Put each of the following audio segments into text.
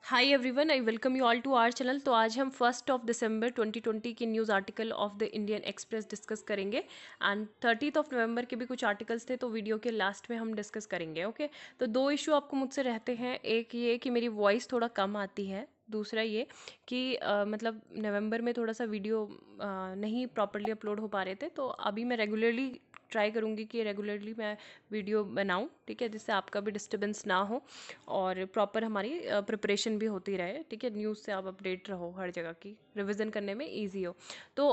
Hi everyone, I welcome you all to our channel. तो आज हम 1 दिसंबर 2020 के news article of the Indian Express discuss करेंगे एंड 30 नवंबर के भी कुछ आर्टिकल्स थे, तो वीडियो के लास्ट में हम डिस्कस करेंगे। ओके, तो दो इशू आपको मुझसे रहते हैं। एक ये कि मेरी वॉइस थोड़ा कम आती है, दूसरा ये कि मतलब नवंबर में थोड़ा सा वीडियो नहीं प्रॉपरली अपलोड हो पा रहे थे, तो अभी मैं रेगुलरली ट्राई करूँगी कि रेगुलरली मैं वीडियो बनाऊँ, ठीक है, जिससे आपका भी डिस्टर्बेंस ना हो और प्रॉपर हमारी प्रिपरेशन भी होती रहे। ठीक है, न्यूज़ से आप अपडेट रहो, हर जगह की रिवीजन करने में ईजी हो। तो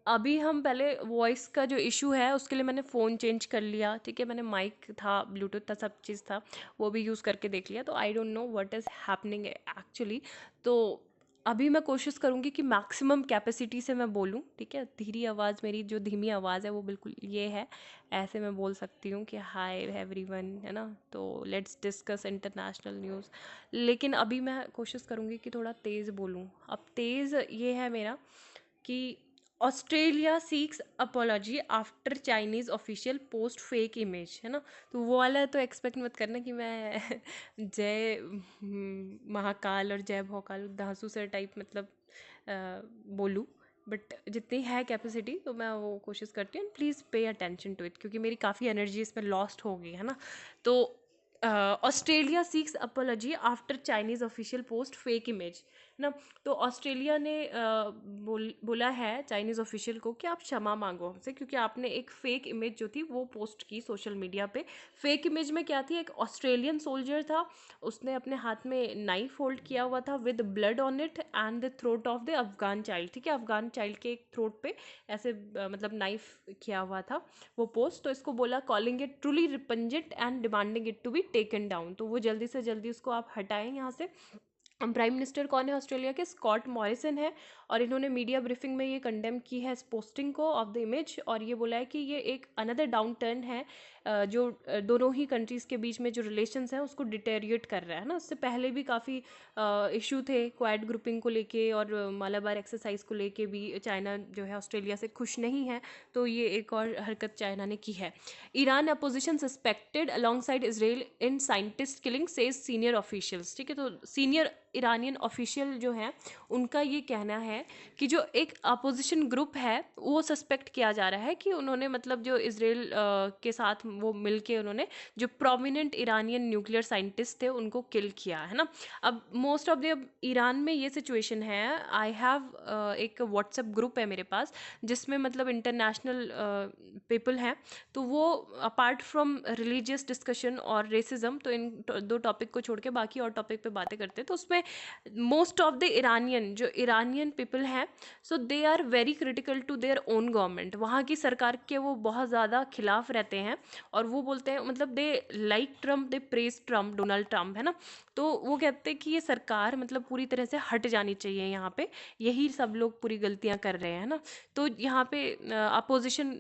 अभी हम पहले वॉइस का जो इशू है उसके लिए मैंने फ़ोन चेंज कर लिया। ठीक है, मैंने माइक था, ब्लूटूथ था, सब चीज़ था, वो भी यूज़ करके देख लिया। तो I don't know what is happening actually. तो अभी मैं कोशिश करूँगी कि मैक्सिमम कैपेसिटी से मैं बोलूँ। ठीक है, धीरी आवाज़, मेरी जो धीमी आवाज़ है वो बिल्कुल ये है, ऐसे मैं बोल सकती हूँ कि हाय एवरीवन, है ना। तो लेट्स डिस्कस इंटरनेशनल न्यूज़। लेकिन अभी मैं कोशिश करूँगी कि थोड़ा तेज़ बोलूँ। अब तेज़ ये है मेरा कि Australia seeks apology after Chinese official post fake image, है ना। तो वो वाला तो एक्सपेक्ट मत करना कि मैं जय महाकाल और जय भौकाल धांसू सर टाइप मतलब बोलूँ, बट जितनी है कैपेसिटी तो मैं वो कोशिश करती हूँ। Please pay attention to it, क्योंकि मेरी काफ़ी एनर्जी इसमें लॉस्ट हो गई है ना। तो Australia seeks apology after Chinese official post fake image, ना। तो ऑस्ट्रेलिया ने बोला है चाइनीज़ ऑफिशियल को कि आप क्षमा मांगो हमसे, क्योंकि आपने एक फ़ेक इमेज जो थी वो पोस्ट की सोशल मीडिया पे। फेक इमेज में क्या थी, एक ऑस्ट्रेलियन सोल्जर था, उसने अपने हाथ में नाइफ होल्ड किया हुआ था with blood on it and the throat of the Afghan child. ठीक है, अफगान चाइल्ड के एक थ्रोट पे ऐसे मतलब नाइफ किया हुआ था वो पोस्ट। तो इसको बोला calling it truly repugnant and demanding it to be taken down. तो वो जल्दी से जल्दी उसको आप हटाएं यहाँ से। प्राइम मिनिस्टर कौन है ऑस्ट्रेलिया के, स्कॉट मॉरिसन है, और इन्होंने मीडिया ब्रीफिंग में ये कंडेम की है इस पोस्टिंग को ऑफ द इमेज, और ये बोला है कि ये एक अनदर डाउन टर्न है जो दोनों ही कंट्रीज़ के बीच में जो रिलेशंस हैं उसको डिटेरिएट कर रहा है ना। उससे पहले भी काफ़ी इशू थे क्वाड ग्रुपिंग को लेके और मालाबार एक्सरसाइज को लेके भी चाइना जो है ऑस्ट्रेलिया से खुश नहीं है। तो ये एक और हरकत चाइना ने की है। Iran opposition suspected along Israel in scientist killing says senior officials. ठीक है, तो सीनियर ईरानियन ऑफिशियल जो हैं उनका ये कहना है कि जो एक अपोजिशन ग्रुप है वो सस्पेक्ट किया जा रहा है कि उन्होंने मतलब जो इसराइल के साथ वो मिलके उन्होंने जो प्रोमिनेंट ईरानियन न्यूक्लियर साइंटिस्ट थे उनको किल किया है ना। अब मोस्ट ऑफ द ईरान में ये सिचुएशन है। आई हैव एक व्हाट्सएप ग्रुप है मेरे पास जिसमें मतलब इंटरनेशनल पीपल हैं। तो वो अपार्ट फ्रॉम रिलीजियस डिस्कशन और रेसिज्म, तो इन दो टॉपिक को छोड़ के बाकी और टॉपिक पे बातें करते हैं। तो उसमें मोस्ट ऑफ द ईरानियन जो ईरानियन पीपल हैं, so they are very critical to their own government. वहाँ की सरकार के वो बहुत ज़्यादा खिलाफ रहते हैं और वो बोलते हैं मतलब they like Trump, they praise Trump, Donald Trump, है ना। तो वो कहते हैं कि ये सरकार मतलब पूरी तरह से हट जानी चाहिए यहाँ पे, यही सब लोग पूरी गलतियाँ कर रहे हैं ना। तो यहाँ पे अपोजिशन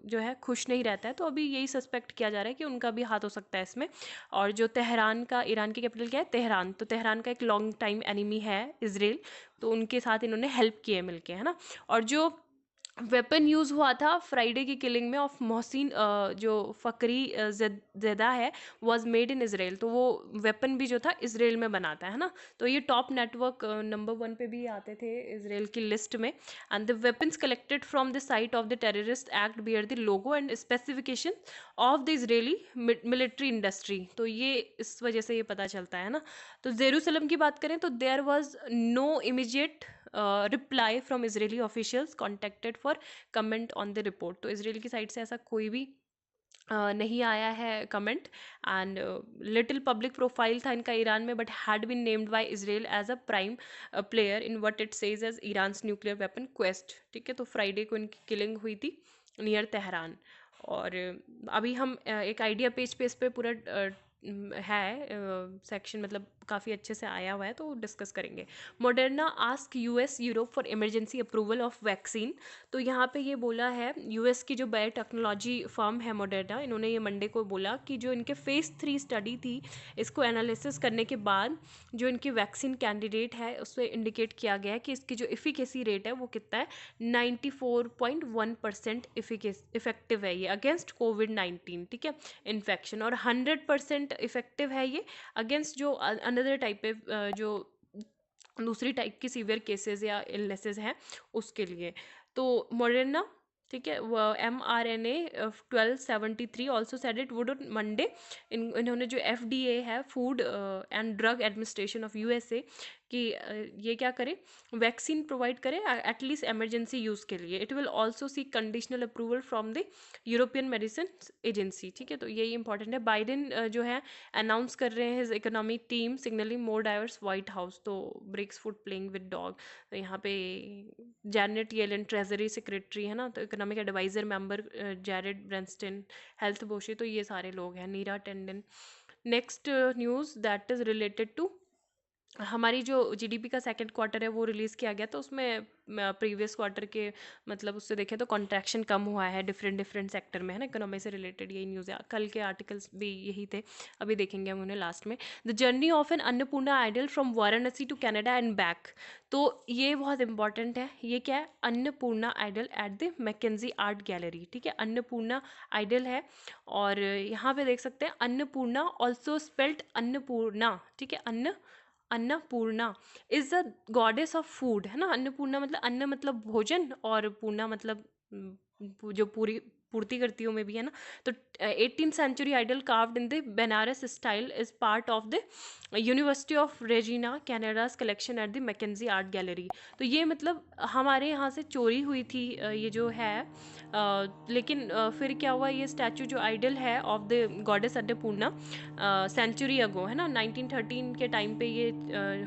जो है खुश नहीं रहता है। तो अभी यही सस्पेक्ट किया जा रहा है कि उनका भी हाथ हो सकता है इसमें। और जो तेहरान का, ईरान की कैपिटल क्या है, तेहरान, तो तेहरान का एक लॉन्ग टाइम एनिमी है इसराइल, तो उनके साथ इन्होंने हेल्प किए मिलके, है ना। और जो वेपन यूज़ हुआ था फ्राइडे की किलिंग में ऑफ मोहसिन जो फ़करी ज़ेदा है, वाज मेड इन इसराइल। तो वो वेपन भी जो था इसराइल में बनाता है ना। तो ये टॉप नेटवर्क नंबर 1 पे भी आते थे इसराइल की लिस्ट में। And the weapons collected from the site of the terrorist act bear the logo and specification of the Israeli military industry. तो ये इस वजह से ये पता चलता है ना। तो जेरूसलम की बात करें तो there was no immediate reply from Israeli officials contacted for comment on the report. तो इसराइल की साइड से ऐसा कोई भी नहीं आया है comment. And little public profile था इनका ईरान में, but had been named by Israel as a prime player in what it says as Iran's nuclear weapon quest. ठीक है, तो फ्राइडे को इनकी किलिंग हुई थी नियर तेहरान। और अभी हम एक आइडिया पेज पे इस पे पूरा है सेक्शन, मतलब काफ़ी अच्छे से आया हुआ है, तो डिस्कस करेंगे। Moderna ask US Europe for emergency approval of vaccine. तो यहाँ पे ये बोला है यूएस की जो बायोटेक्नोलॉजी फर्म है मॉडर्ना, इन्होंने ये मंडे को बोला कि जो इनके फेज़ 3 स्टडी थी इसको एनालिसिस करने के बाद जो इनकी वैक्सीन कैंडिडेट है उस पर इंडिकेट किया गया है कि इसकी जो इफ़िकेसी रेट है वो कितना है, 94.1% इफेक्टिव है ये अगेंस्ट कोविड-19। ठीक है, इन्फेक्शन, और 100% इफेक्टिव है ये अगेंस्ट जो अनदर टाइप जो दूसरी टाइप की सीवियर केसेस या इलनेसेस हैं उसके लिए। तो मॉडर्ना, ठीक है, वो mRNA 1273 also said it would on Monday. इन्होंने जो FDA है, food and drug administration of USA, कि ये क्या करे, वैक्सीन प्रोवाइड करे एटलीस्ट इमरजेंसी यूज़ के लिए। It will also seek conditional approval from the European medicine agency, ठीक है, तो यही इंपॉर्टेंट है। बाइडेन जो है अनाउंस कर रहे हैं his economic team signalling more diverse White House, तो bricks food playing with dog. तो यहाँ पे जैनेट येलन ट्रेजरी सेक्रेटरी है ना, तो economic adviser member Jared Bernstein, health बोशे, तो ये सारे लोग हैं, Neera Tanden. Next news that is related to हमारी जो जीडीपी का सेकंड क्वार्टर है वो रिलीज़ किया गया, तो उसमें प्रीवियस क्वार्टर के मतलब उससे देखें तो कॉन्ट्रैक्शन कम हुआ है डिफरेंट सेक्टर में, है ना, इकोनॉमी से रिलेटेड यही न्यूज़ है। कल के आर्टिकल्स भी यही थे, अभी देखेंगे हम उन्हें लास्ट में। The journey of an Annapurna idol from Varanasi to Canada and back, तो ये बहुत इंपॉर्टेंट है। ये क्या है, Annapurna idol at the MacKenzie art gallery, ठीक है, अन्नपूर्णा आइडल है। और यहाँ पे देख सकते हैं अन्नपूर्णा ऑल्सो स्पेल्ड अन्नपूर्णा, ठीक है, Annapurna is the goddess of food, है ना। अन्नपूर्णा मतलब अन्न मतलब भोजन, और पूर्णा मतलब जो पूरी पूर्ति करती हो में भी, है ना। तो 18th century idol carved in the Banaras style is part of the university of Regina Canada's collection at the MacKenzie art gallery. तो ये मतलब हमारे यहाँ से चोरी हुई थी ये जो है, लेकिन फिर क्या हुआ, ये स्टैचू जो आइडल है of the goddess Annapurna century ago, है ना, 1913 के टाइम पे ये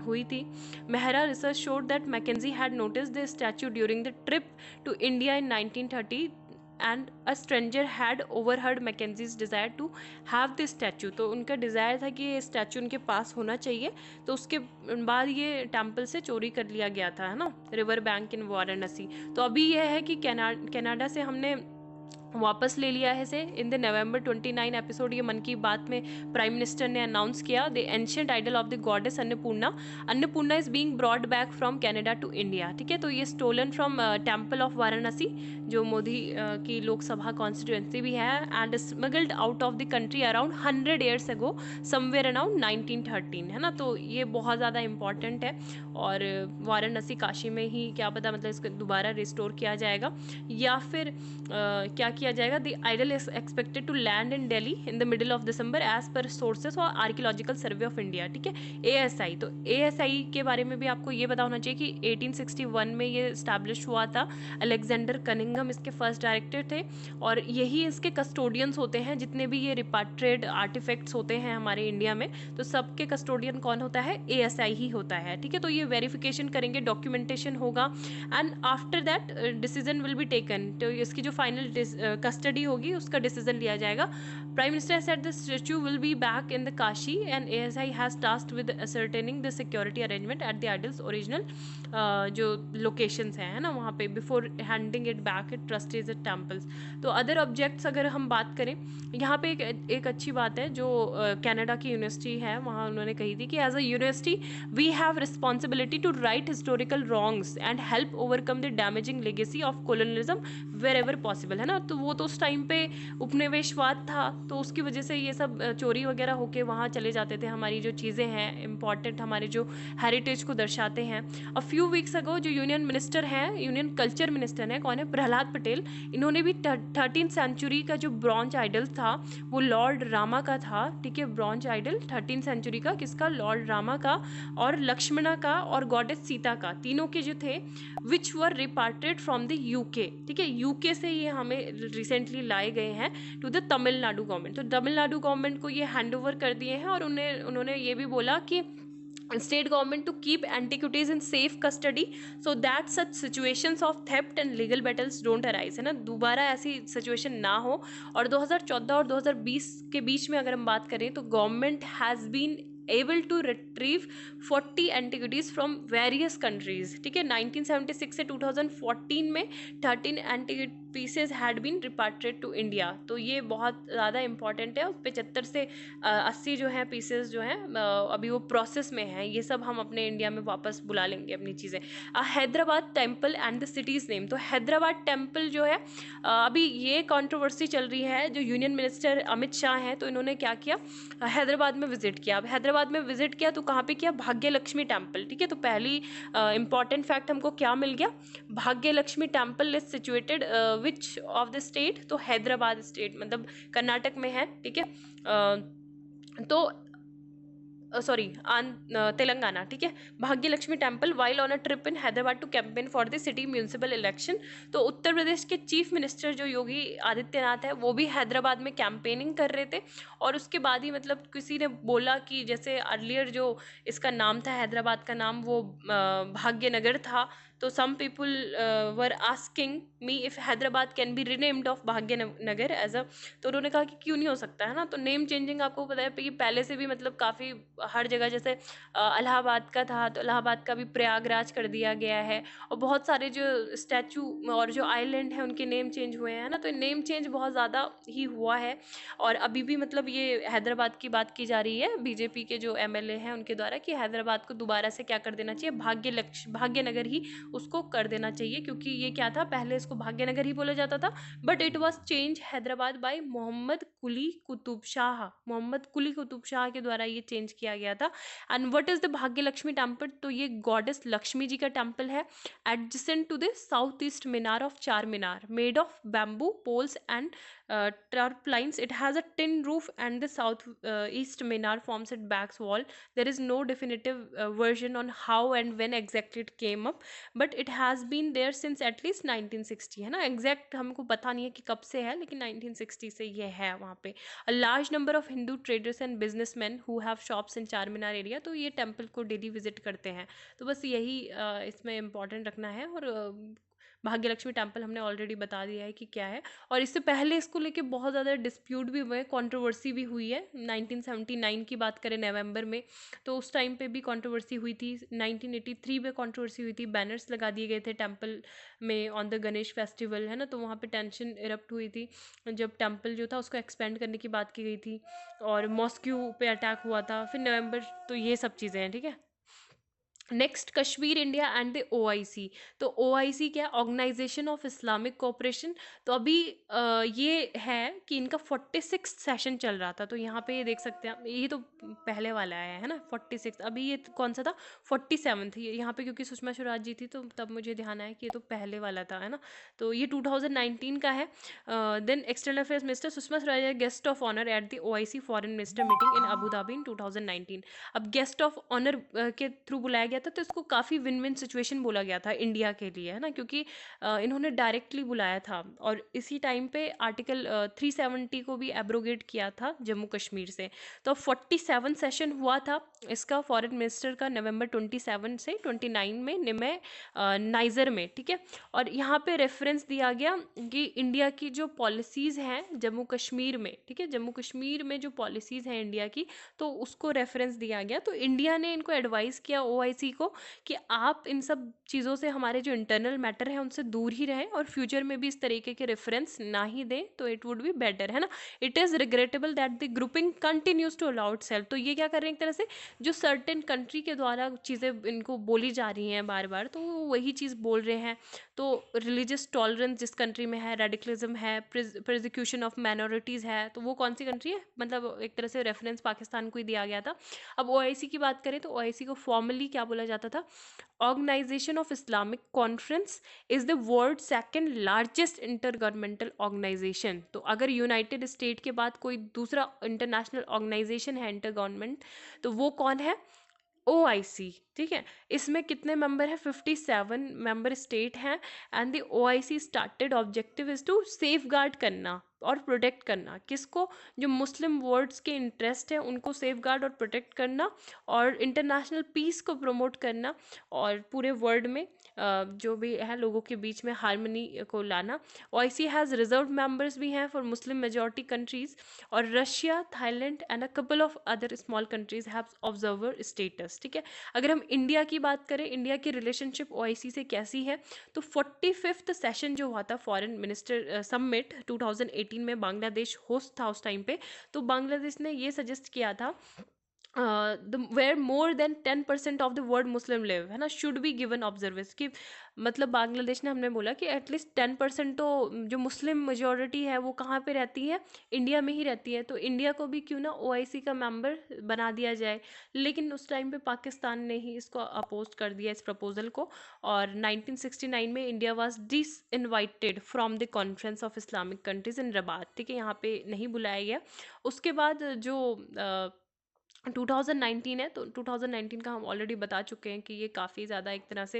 हुई थी। Mehra research showed that Mackenzie had notice the statue during the trip to India in 1930 and a stranger had overheard Mackenzie's desire to have this statue. तो उनका desire था कि ये स्टैचू उनके पास होना चाहिए, तो उसके बाद ये टेम्पल से चोरी कर लिया गया था, है ना, रिवर बैंक इन वाराणसी। तो अभी यह है कि कनाडा से हमने वापस ले लिया है इसे। इन द नवंबर 29 एपिसोड ये मन की बात में प्राइम मिनिस्टर ने अनाउंस किया the ancient idol of the goddess Annapurna is being brought back from Canada to India, ठीक है। तो ये stolen from temple of Varanasi, जो मोदी की लोकसभा कॉन्स्टिट्यूंसी भी है, and smuggled out of the country around 100 years ago somewhere around 1913, है ना। तो ये बहुत ज़्यादा इंपॉर्टेंट है, और वाराणसी काशी में ही क्या पता मतलब इसको दोबारा रिस्टोर किया जाएगा, या फिर क्या किया जाएगा। The idol is expected to land in Delhi in the middle of December as per sources और आर्कियोलॉजिकल सर्वे ऑफ इंडिया, ठीक है, ASI। तो ASI के बारे में भी आपको ये पता होना चाहिए कि 1861 में ये स्टैब्लिश हुआ था। अलेक्जेंडर कनिंघम इसके फर्स्ट डायरेक्टर थे, और यही इसके कस्टोडियंस होते हैं जितने भी ये रिपाट्रिएट आर्टिफैक्ट्स होते हैं हमारे इंडिया में, तो सबके कस्टोडियन कौन होता है, ASI ही होता है, ठीक है। तो ये वेरिफिकेशन करेंगे, डॉक्यूमेंटेशन होगा, and after that decision will be taken. तो इसकी जो फाइनल कस्टडी होगी उसका डिसीजन लिया जाएगा। Prime minister said the statue will be back in the Kashi and ASI has tasked with ascertaining the security arrangement at the idols original जो locations हैं, है ना, वहाँ पे before handing it back it trustees at temples. तो other objects अगर हम बात करें, यहाँ पे एक अच्छी बात है जो कनाडा की यूनिवर्सिटी है वहाँ उन्होंने कही थी कि as a university we have responsibility to right historical wrongs and help overcome the damaging legacy of colonialism wherever possible, है ना। तो वो तो उस टाइम पे उपनिवेशवाद था, तो उसकी वजह से ये सब चोरी वगैरह होके वहाँ चले जाते थे, हमारी जो चीज़ें हैं इंपॉर्टेंट, हमारे जो हेरिटेज को दर्शाते हैं। अ फ्यू वीक्स अगो जो यूनियन मिनिस्टर हैं, यूनियन कल्चर मिनिस्टर हैं, कौन है, प्रहलाद पटेल, इन्होंने भी 13th सेंचुरी का जो ब्रॉन्ज आइडल था वो लॉर्ड रामा का था, ठीक है, ब्रॉन्ज आइडल 13th सेंचुरी का, किसका, लॉर्ड रामा का और लक्ष्मणा का और गॉडेस सीता का, तीनों के जो थे, विच वर रिपार्टेड फ्रॉम द UK, ठीक है, UK से ये हमें रिसेंटली लाए गए हैं टू द तमिलनाडु गवर्नमेंट। तो तमिलनाडु गवर्नमेंट को ये हैंड ओवर कर दिए हैं, और उन्होंने ये भी बोला कि state government to keep antiquities in safe custody so that such situations of theft and legal battles don't arise, है ना, दोबारा ऐसी सिचुएशन ना हो। और 2014 और 2020 के बीच में अगर हम बात करें तो government has been able to retrieve 40 antiquities from various countries, ठीक है। 1976 से 2014 में 13 pieces had been repatriate to India. तो ये बहुत ज़्यादा इंपॉर्टेंट है। 75 से 80 जो है पीसेज जो हैं अभी वो प्रोसेस में हैं, ये सब हम अपने इंडिया में वापस बुला लेंगे अपनी चीज़ें। Hyderabad temple and the cities name. तो हैदराबाद टेम्पल जो है अभी ये कंट्रोवर्सी चल रही है। जो यूनियन मिनिस्टर अमित शाह हैं, तो इन्होंने क्या किया, हैदराबाद में विजिट किया। अब हैदराबाद में विजिट किया तो कहाँ पे किया, भाग्य लक्ष्मी टेम्पल। ठीक है, तो पहली इंपॉर्टेंट फैक्ट हमको क्या मिल गया, भाग्य Lakshmi temple is situated which of the state, तो हैदराबाद स्टेट मतलब कर्नाटक में है। ठीक है, तो सॉरी तेलंगाना। ठीक है, Bhagya Lakshmi temple while on a trip in Hyderabad to campaign for the city municipal election. तो उत्तर प्रदेश के चीफ मिनिस्टर जो योगी आदित्यनाथ है वो भी हैदराबाद में कैंपेनिंग कर रहे थे। और उसके बाद ही मतलब किसी ने बोला कि जैसे अर्लियर जो इसका नाम था, हैदराबाद का नाम वो भाग्यनगर था। तो some people were asking me if Hyderabad can be renamed of Bhagyanagar as a. तो उन्होंने कहा कि क्यों नहीं हो सकता है ना। तो नेम चेंजिंग आपको पता है कि पहले से भी मतलब काफ़ी हर जगह, जैसे इलाहाबाद का था तो इलाहाबाद का भी प्रयागराज कर दिया गया है। और बहुत सारे जो स्टैचू और जो आइलैंड है उनके नेम चेंज हुए हैं ना। तो नेम चेंज बहुत ज़्यादा ही हुआ है। और अभी भी मतलब ये हैदराबाद की बात की जा रही है बीजेपी के जो एमएलए हैं उनके द्वारा कि हैदराबाद को दोबारा से क्या कर देना चाहिए, भाग्यनगर ही उसको कर देना चाहिए। क्योंकि ये क्या था, पहले इसको भाग्यनगर ही बोला जाता था, but it was change Hyderabad by Muhammad Quli Qutb Shah. Muhammad Quli Qutb Shah के द्वारा ये चेंज किया गया था। एंड व्हाट इज द भाग्य लक्ष्मी टेम्पल, तो ये गॉडेस लक्ष्मी जी का टेम्पल है adjacent to the south east minar of Char Minar, made of bamboo poles and turplines. It has a tin roof and the south east minar forms its back wall. There is no definitive version on how and when exactly it came up, but it has been there since at least 1960 है ना। Exact हमको पता नहीं है कि कब से है, लेकिन 1960 से ये है वहाँ पे। A large number of Hindu traders and businessmen who have shops in चार मीनार एरिया, तो ये टेम्पल को डेली विजिट करते हैं। तो बस यही इसमें इम्पॉर्टेंट रखना है। और भाग्य लक्ष्मी टेम्पल हमने ऑलरेडी बता दिया है कि क्या है। और इससे पहले इसको लेके बहुत ज़्यादा डिस्प्यूट भी हुए, कंट्रोवर्सी भी हुई है। 1979 की बात करें नवंबर में, तो उस टाइम पे भी कंट्रोवर्सी हुई थी। 1983 में कंट्रोवर्सी हुई थी, बैनर्स लगा दिए गए थे टेम्पल में ऑन द गणेश फेस्टिवल, है ना। तो वहाँ पे टेंशन इरप्ट हुई थी जब टेम्पल जो था उसको एक्सपेंड करने की बात की गई थी। और मॉस्क्यू पे अटैक हुआ था फिर नवंबर। तो ये सब चीज़ें हैं, ठीक है। Next, Kashmir India and the OIC। तो OIC क्या, ऑर्गेनाइजेशन ऑफ इस्लामिक कोऑपरेशन। तो अभी ये है कि इनका 46 सेशन चल रहा था। तो यहाँ पे ये देख सकते हैं, ये तो पहले वाला है ना 46। अभी ये कौन सा था, 47th। यहाँ पे क्योंकि सुषमा स्वराज जी थी तो तब मुझे ध्यान आया कि ये तो पहले वाला था, है ना। तो ये 2019 का है। Then external affairs minister Sushma Swaraj guest of honour at the OIC foreign minister meeting in Abu Dhabi in 2019। अब गेस्ट ऑफ ऑनर के थ्रू बुलाया गया था, तो इसको काफ़ी विन विन सिचुएशन बोला गया था इंडिया के लिए, है ना। क्योंकि इन्होंने डायरेक्टली बुलाया था और इसी टाइम पे आर्टिकल 370 को भी एब्रोगेट किया था जम्मू कश्मीर से। तो 47 सेशन हुआ था इसका फॉरेन मिनिस्टर का, नवंबर 27 से 29 में निमय नाइजर में, ठीक है। और यहाँ पे रेफरेंस दिया गया कि इंडिया की जो पॉलिसीज़ हैं जम्मू कश्मीर में, ठीक है, जम्मू कश्मीर में जो पॉलिसीज़ हैं इंडिया की, तो उसको रेफरेंस दिया गया। तो इंडिया ने इनको एडवाइस किया OIC को कि आप इन सब चीज़ों से, हमारे जो इंटरनल मैटर है उनसे दूर ही रहें और फ्यूचर में भी इस तरीके के रेफरेंस ना ही दें, तो इट वुड बी बेटर, है ना। It is regrettable that the grouping continues to allow itself. तो ये क्या कर रहे हैं एक तरह से, जो सर्टेन कंट्री के द्वारा चीज़ें इनको बोली जा रही हैं बार बार, तो वो वही चीज़ बोल रहे हैं। तो रिलीजियस टॉलरेंस जिस कंट्री में है, रेडिकलिज्म है, प्रोसिक्यूशन ऑफ माइनॉरिटीज़ है, तो वो कौन सी कंट्री है, मतलब एक तरह से रेफरेंस पाकिस्तान को ही दिया गया था। अब OIC की बात करें तो OIC को फॉर्मली क्या बोला जाता था, organisation of Islamic conference is the world second largest inter governmental organisation. तो अगर यूनाइटेड स्टेट के बाद कोई दूसरा इंटरनेशनल ऑर्गेनाइजेशन है इंटर गवर्नमेंट, तो वो कौन है, OIC, ठीक है। इसमें कितने मेंबर हैं, 57 मेंबर स्टेट हैं। And the OIC started objective is to safe guard करना और प्रोटेक्ट करना। किसको? जो मुस्लिम वर्ड्स के इंटरेस्ट हैं उनको सेफगार्ड और प्रोटेक्ट करना, और इंटरनेशनल पीस को प्रमोट करना, और पूरे वर्ल्ड में जो भी है लोगों के बीच में हार्मनी को लाना। ओआईसी हैज़ रिजर्व मेंबर्स भी हैं फॉर मुस्लिम मेजॉरिटी कंट्रीज, और Russia, Thailand and a couple of other small countries have observer status. ठीक है, अगर हम इंडिया की बात करें, इंडिया की रिलेशनशिप ओआईसी से कैसी है, तो 45th सेशन जो हुआ था फॉरेन मिनिस्टर समिट 2018 में, बांग्लादेश होस्ट था उस टाइम पे, तो बांग्लादेश ने ये सजेस्ट किया था where more than 10% of the world Muslim live, है ना, शुड बी गिवन ऑब्जर्वेंस, कि मतलब बांग्लादेश ने, हमने बोला कि एटलीस्ट 10% तो जो मुस्लिम मेजोरिटी है वो कहाँ पे रहती है, इंडिया में ही रहती है, तो इंडिया को भी क्यों ना ओआईसी का मेंबर बना दिया जाए। लेकिन उस टाइम पे पाकिस्तान ने ही इसको अपोज कर दिया, इस प्रपोजल को, और 1969 में India was disinvited from the conference of Islamic countries in Rabat. ठीक है, यहाँ पे नहीं बुलाया गया। उसके बाद जो 2019 है, तो 2019 का हम ऑलरेडी बता चुके हैं कि ये काफ़ी ज़्यादा एक तरह से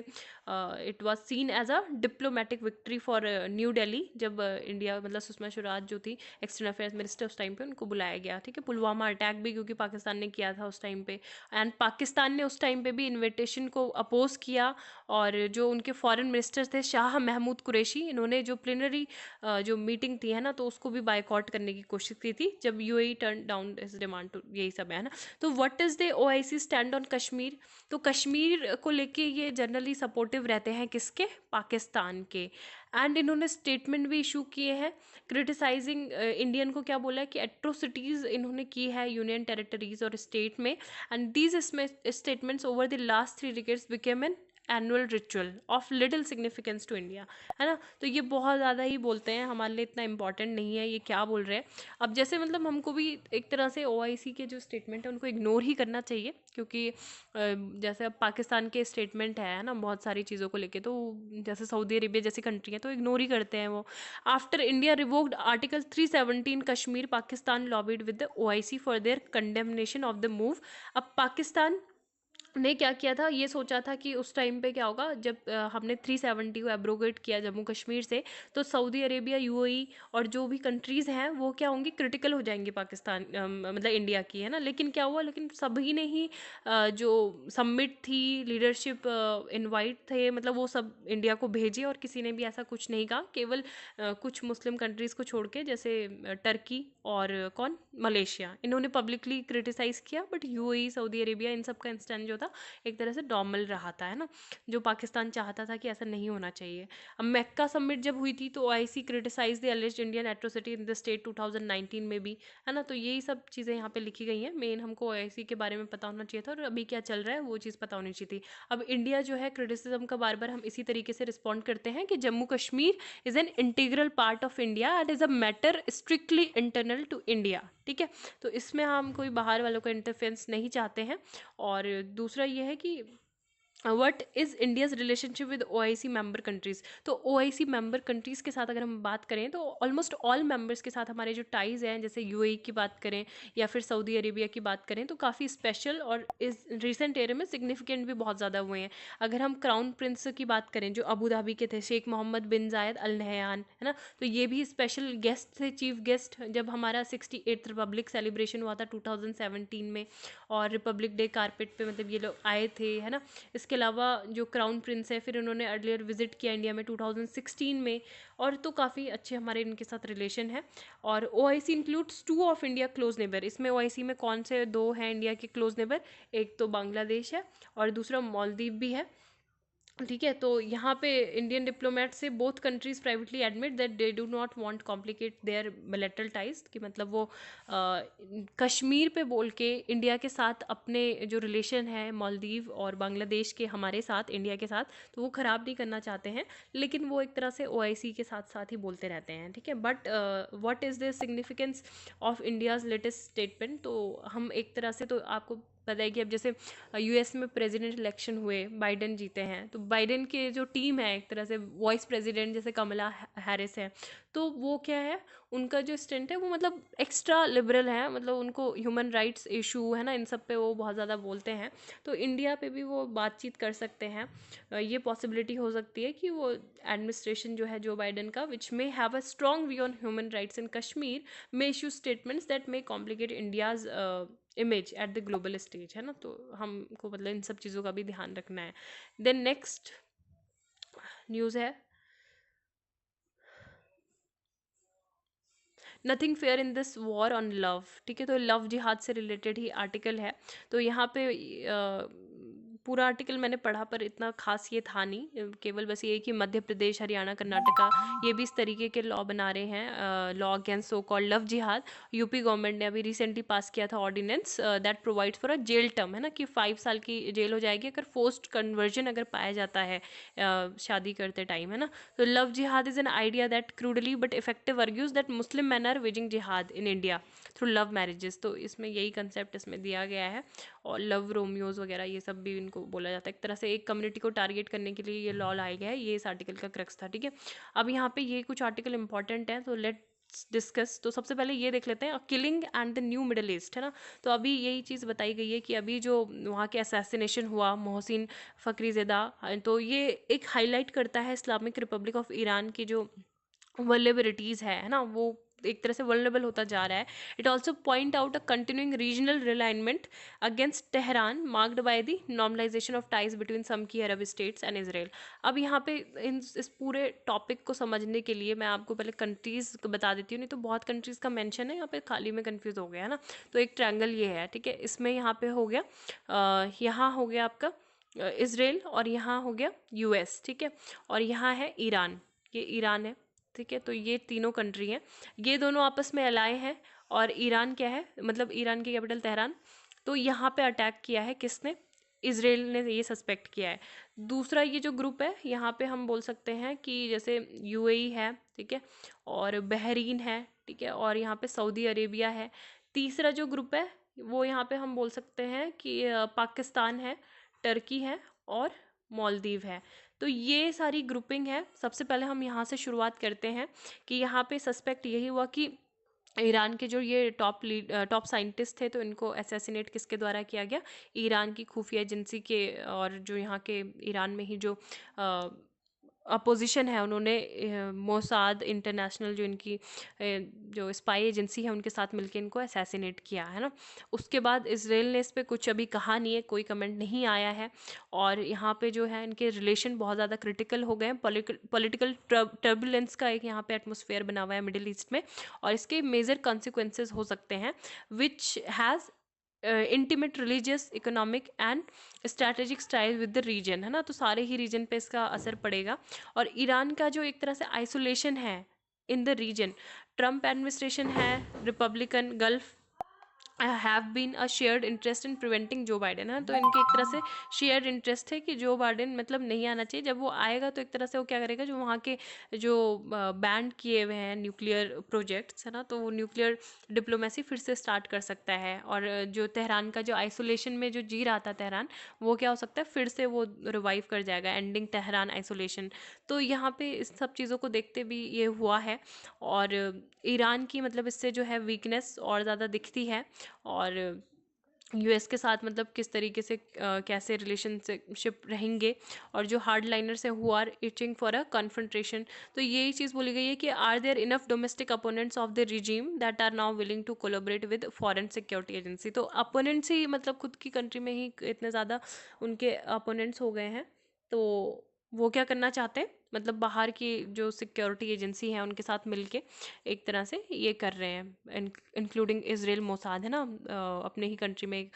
it was seen as a diplomatic victory for New Delhi, जब इंडिया मतलब सुषमा स्वराज जो थी एक्सटर्नल अफेयर्स मिनिस्टर उस टाइम पे, उनको बुलाया गया। ठीक है, पुलवामा अटैक भी क्योंकि पाकिस्तान ने किया था उस टाइम पे, एंड पाकिस्तान ने उस टाइम पे भी इन्विटेशन को अपोज किया, और जो उनके फॉरेन मिनिस्टर थे शाह महमूद कुरैशी, इन्होंने जो प्लेनरी जो मीटिंग थी, है ना, तो उसको भी बायकॉट करने की कोशिश की थी, जब यूएई टर्न डाउन इस डिमांड, तो यही सब है ना। तो what is the OIC stand on Kashmir, तो कश्मीर को लेके ये जनरली सपोर्टिव रहते हैं, किसके? पाकिस्तान के। एंड इन्होंने स्टेटमेंट भी इशू किए हैं क्रिटिसाइजिंग इंडियन को, क्या बोला है कि एट्रोसिटीज़ इन्होंने की है यूनियन टेरिटरीज और स्टेट में, and these statements over the last 3 decades became an annual ritual of little significance to India, है ना। तो ये बहुत ज़्यादा ही बोलते हैं, हमारे लिए इतना इंपॉर्टेंट नहीं है ये क्या बोल रहे हैं। अब जैसे मतलब हमको भी एक तरह से ओआईसी के जो स्टेटमेंट है उनको इग्नोर ही करना चाहिए, क्योंकि जैसे अब पाकिस्तान के स्टेटमेंट है ना बहुत सारी चीज़ों को लेके, तो जैसे सऊदी अरेबिया जैसी कंट्री है तो इग्नोर ही करते हैं वो। After India revoked article 317 Kashmir, Pakistan lobbied with the OIC for their condemnation of the move. अब पाकिस्तान ने क्या किया था, ये सोचा था कि उस टाइम पे क्या होगा जब हमने 370 को एब्रोगेट किया जम्मू कश्मीर से, तो सऊदी अरेबिया, यूएई और जो भी कंट्रीज़ हैं वो क्या होंगी, क्रिटिकल हो जाएंगी पाकिस्तान मतलब इंडिया की, है ना। लेकिन क्या हुआ, लेकिन सभी ने ही जो सबमिट थी लीडरशिप इनवाइट थे, मतलब वो सब इंडिया को भेजे, और किसी ने भी ऐसा कुछ नहीं कहा, केवल कुछ मुस्लिम कंट्रीज़ को छोड़ के, जैसे टर्की और कौन, मलेशिया, इन्होंने पब्लिकली क्रिटिसाइज़ किया, बट यूएई, सऊदी अरेबिया, इन सब का इंस्टेंट जो था एक तरह से नॉर्मल रहा था, है ना, जो पाकिस्तान चाहता था कि ऐसा नहीं होना चाहिए। अब मैक्का समिट जब हुई थी तो OIC criticise the alleged Indian atrocity in the state 2019 में भी, है ना। तो यही सब चीज़ें यहाँ पे लिखी गई हैं। मेन हमको ओआईसी के बारे में पता होना चाहिए था, और अभी क्या चल रहा है वो चीज़ पता होनी चाहिए थी। अब इंडिया जो है क्रिटिसिज्म का बार बार हम इसी तरीके से रिस्पॉन्ड करते हैं कि Jammu Kashmir is an integral part of India and is a matter strictly internal to India. ठीक है, तो इसमें हम कोई बाहर वालों का इंटरफेरेंस नहीं चाहते हैं। और दूसरा ये है कि what is India's relationship with OIC member countries, तो ओआईसी मेंबर कंट्रीज़ के साथ अगर हम बात करें तो ऑलमोस्ट ऑल मेंबर्स के साथ हमारे जो टाइज़ हैं, जैसे यूएई की बात करें या फिर सऊदी अरेबिया की बात करें, तो काफ़ी स्पेशल और इस रिसेंट एयर में सिग्निफिकेंट भी बहुत ज़्यादा हुए हैं। अगर हम क्राउन प्रिंस की बात करें जो अबू धाबी के थे, शेख मोहम्मद बिन जायद अल नहयान, है ना, तो ये भी स्पेशल गेस्ट थे, चीफ गेस्ट, जब हमारा 68th रिपब्लिक सेलिब्रेशन हुआ था 2017 में, और रिपब्लिक डे कारपेट पे मतलब ये लोग आए थे, है ना। इसके अलावा जो क्राउन प्रिंस है, फिर उन्होंने अर्लियर विजिट किया इंडिया में 2016 में, और तो काफ़ी अच्छे हमारे इनके साथ रिलेशन है। और OIC includes 2 of India close neighbour, इसमें ओआईसी में कौन से 2 हैं इंडिया के क्लोज नेबर, एक तो बांग्लादेश है और दूसरा मालदीव भी है। ठीक है, तो यहाँ पे इंडियन डिप्लोमेट से both countries privately admit that they do not want complicate their bilateral ties, कि मतलब वो कश्मीर पे बोल के इंडिया के साथ अपने जो रिलेशन है मालदीव और बांग्लादेश के हमारे साथ, इंडिया के साथ, तो वो ख़राब नहीं करना चाहते हैं, लेकिन वो एक तरह से ओआईसी के साथ साथ ही बोलते रहते हैं। ठीक है, but what is the significance of India's latest statement, तो हम एक तरह से तो आपको पता है कि अब जैसे यूएस में प्रेसिडेंट इलेक्शन हुए, बाइडेन जीते हैं, तो बाइडेन के जो टीम है एक तरह से वाइस प्रेसिडेंट जैसे कमला हैरिस है, तो वो क्या है, उनका जो स्टेंट है वो मतलब एक्स्ट्रा लिबरल है, मतलब उनको ह्यूमन राइट्स इशू है ना, इन सब पे वो बहुत ज़्यादा बोलते हैं। तो इंडिया पे भी वो बातचीत कर सकते हैं। ये पॉसिबिलिटी हो सकती है कि वो एडमिनिस्ट्रेशन जो है जो बाइडेन का, which may have a strong view on human rights in Kashmir, may issue statements that may complicate India's image at the global stage, है ना। तो हमको मतलब इन सब चीज़ों का भी ध्यान रखना है। देन नेक्स्ट न्यूज़ है nothing fair in this war on love. ठीक है, तो लव जिहाद से रिलेटेड ही आर्टिकल है। तो यहाँ पे पूरा आर्टिकल मैंने पढ़ा पर इतना खास ये था नहीं, केवल बस ये कि मध्य प्रदेश, हरियाणा, कर्नाटका ये भी इस तरीके के लॉ बना रहे हैं, law against so called love jihad. UP government ने अभी रिसेंटली पास किया था ordinance that provides for a jail term, है ना, कि 5 साल की जेल हो जाएगी अगर फोर्स्ड कन्वर्जन अगर पाया जाता है शादी करते टाइम, है ना। तो love jihad is an idea that crudely but effective argues that Muslim men are waging jihad in India through love marriages। तो इसमें यही कंसेप्ट इसमें दिया गया है, और लव रोमियोज वगैरह ये सब भी इनको बोला जाता है। एक तरह से एक कम्युनिटी को टारगेट करने के लिए ये लॉ लाया गया है, ये इस आर्टिकल का क्रक्स था। ठीक है, अब यहाँ पे ये कुछ आर्टिकल इंपॉर्टेंट है, तो लेट डिस्कस। तो सबसे पहले ये देख लेते हैं killing and the new middle east, है ना। तो अभी यही चीज़ बताई गई है कि अभी जो वहाँ के असैसिनेशन हुआ मोहसिन फ़खरीज़ादा, तो ये एक हाईलाइट करता है इस्लामिक रिपब्लिक ऑफ ईरान की जो वल्नरेबिलिटीज़ है ना, वो एक तरह से वल्नरेबल होता जा रहा है। It also point out a continuing regional realignment against Tehran marked by the normalisation of ties between some key Arab states and Israel. अब यहाँ पे इस पूरे टॉपिक को समझने के लिए मैं आपको पहले कंट्रीज़ बता देती हूँ, नहीं तो बहुत कंट्रीज़ का मेंशन है यहाँ पे, खाली में कंफ्यूज हो गया है ना। तो एक ट्रायंगल ये है, ठीक है, इसमें यहाँ पे हो गया यहाँ हो गया आपका इसराइल, और यहाँ हो गया यूएस, ठीक है, और यहाँ है ईरान, ये ईरान है, ठीक है। तो ये तीनों कंट्री हैं, ये दोनों आपस में अलाए हैं, और ईरान क्या है, मतलब ईरान की कैपिटल तेहरान। तो यहाँ पे अटैक किया है किसने, इसराइल ने ये सस्पेक्ट किया है। दूसरा ये जो ग्रुप है यहाँ पे हम बोल सकते हैं कि जैसे यूएई है, ठीक है, और बहरीन है, ठीक है, और यहाँ पे सऊदी अरेबिया है। तीसरा जो ग्रुप है वो यहाँ पे हम बोल सकते हैं कि पाकिस्तान है, टर्की है, और मालदीव है। तो ये सारी ग्रुपिंग है। सबसे पहले हम यहाँ से शुरुआत करते हैं कि यहाँ पे सस्पेक्ट यही हुआ कि ईरान के जो ये टॉप साइंटिस्ट थे, तो इनको असैसिनेट किसके द्वारा किया गया, ईरान की खुफिया एजेंसी के, और जो यहाँ के ईरान में ही जो अपोजिशन है उन्होंने मोसाद इंटरनेशनल जो इनकी जो स्पाई एजेंसी है उनके साथ मिलकर इनको असैसिनेट किया, है ना। उसके बाद इसराइल ने इस पर कुछ अभी कहा नहीं है, कोई कमेंट नहीं आया है, और यहाँ पे जो है इनके रिलेशन बहुत ज़्यादा क्रिटिकल हो गए हैं। पॉलिटिकल टर्बुलेंस का एक यहाँ पे एटमोसफेयर बना हुआ है मिडिल ईस्ट में, और इसके मेजर कॉन्सिक्वेंसेज हो सकते हैं, which has intimate religious economic and strategic style with the region, है ना। तो सारे ही रीजन पे इसका असर पड़ेगा, और ईरान का जो एक तरह से आइसोलेशन है in the region, Trump administration है Republican, Gulf have been a shared interest in preventing Joe Biden, है, तो इनके एक तरह से शेयर्ड इंटरेस्ट है कि जो बाइडेन मतलब नहीं आना चाहिए। जब वो आएगा तो एक तरह से वो क्या करेगा, जो वहाँ के जो बैंड किए हुए हैं न्यूक्लियर प्रोजेक्ट्स, है ना, तो वो न्यूक्लियर डिप्लोमेसी फिर से स्टार्ट कर सकता है, और जो तेहरान का जो आइसोलेशन में जो जी रहा था तेहरान, वो क्या हो सकता है, फिर से वो रिवाइव कर जाएगा, एंडिंग तेहरान आइसोलेशन। तो यहाँ पे इस सब चीज़ों को देखते भी ये हुआ है, और ईरान की मतलब इससे जो है वीकनेस और ज़्यादा दिखती है, और यूएस के साथ मतलब किस तरीके से कैसे रिलेशनशिप रहेंगे, और जो हार्ड लाइनर से who are itching for a confrontation. तो यही चीज़ बोली गई है कि are there enough domestic opponents of the regime that are now willing to collaborate with foreign security agency. तो अपोनेंट्स ही मतलब खुद की कंट्री में ही इतने ज़्यादा उनके अपोनेंट्स हो गए हैं, तो वो क्या करना चाहते हैं, मतलब बाहर की जो सिक्योरिटी एजेंसी है उनके साथ मिलके एक तरह से ये कर रहे हैं, इंक्लूडिंग इसराइल, मोसाद, है ना, अपने ही कंट्री में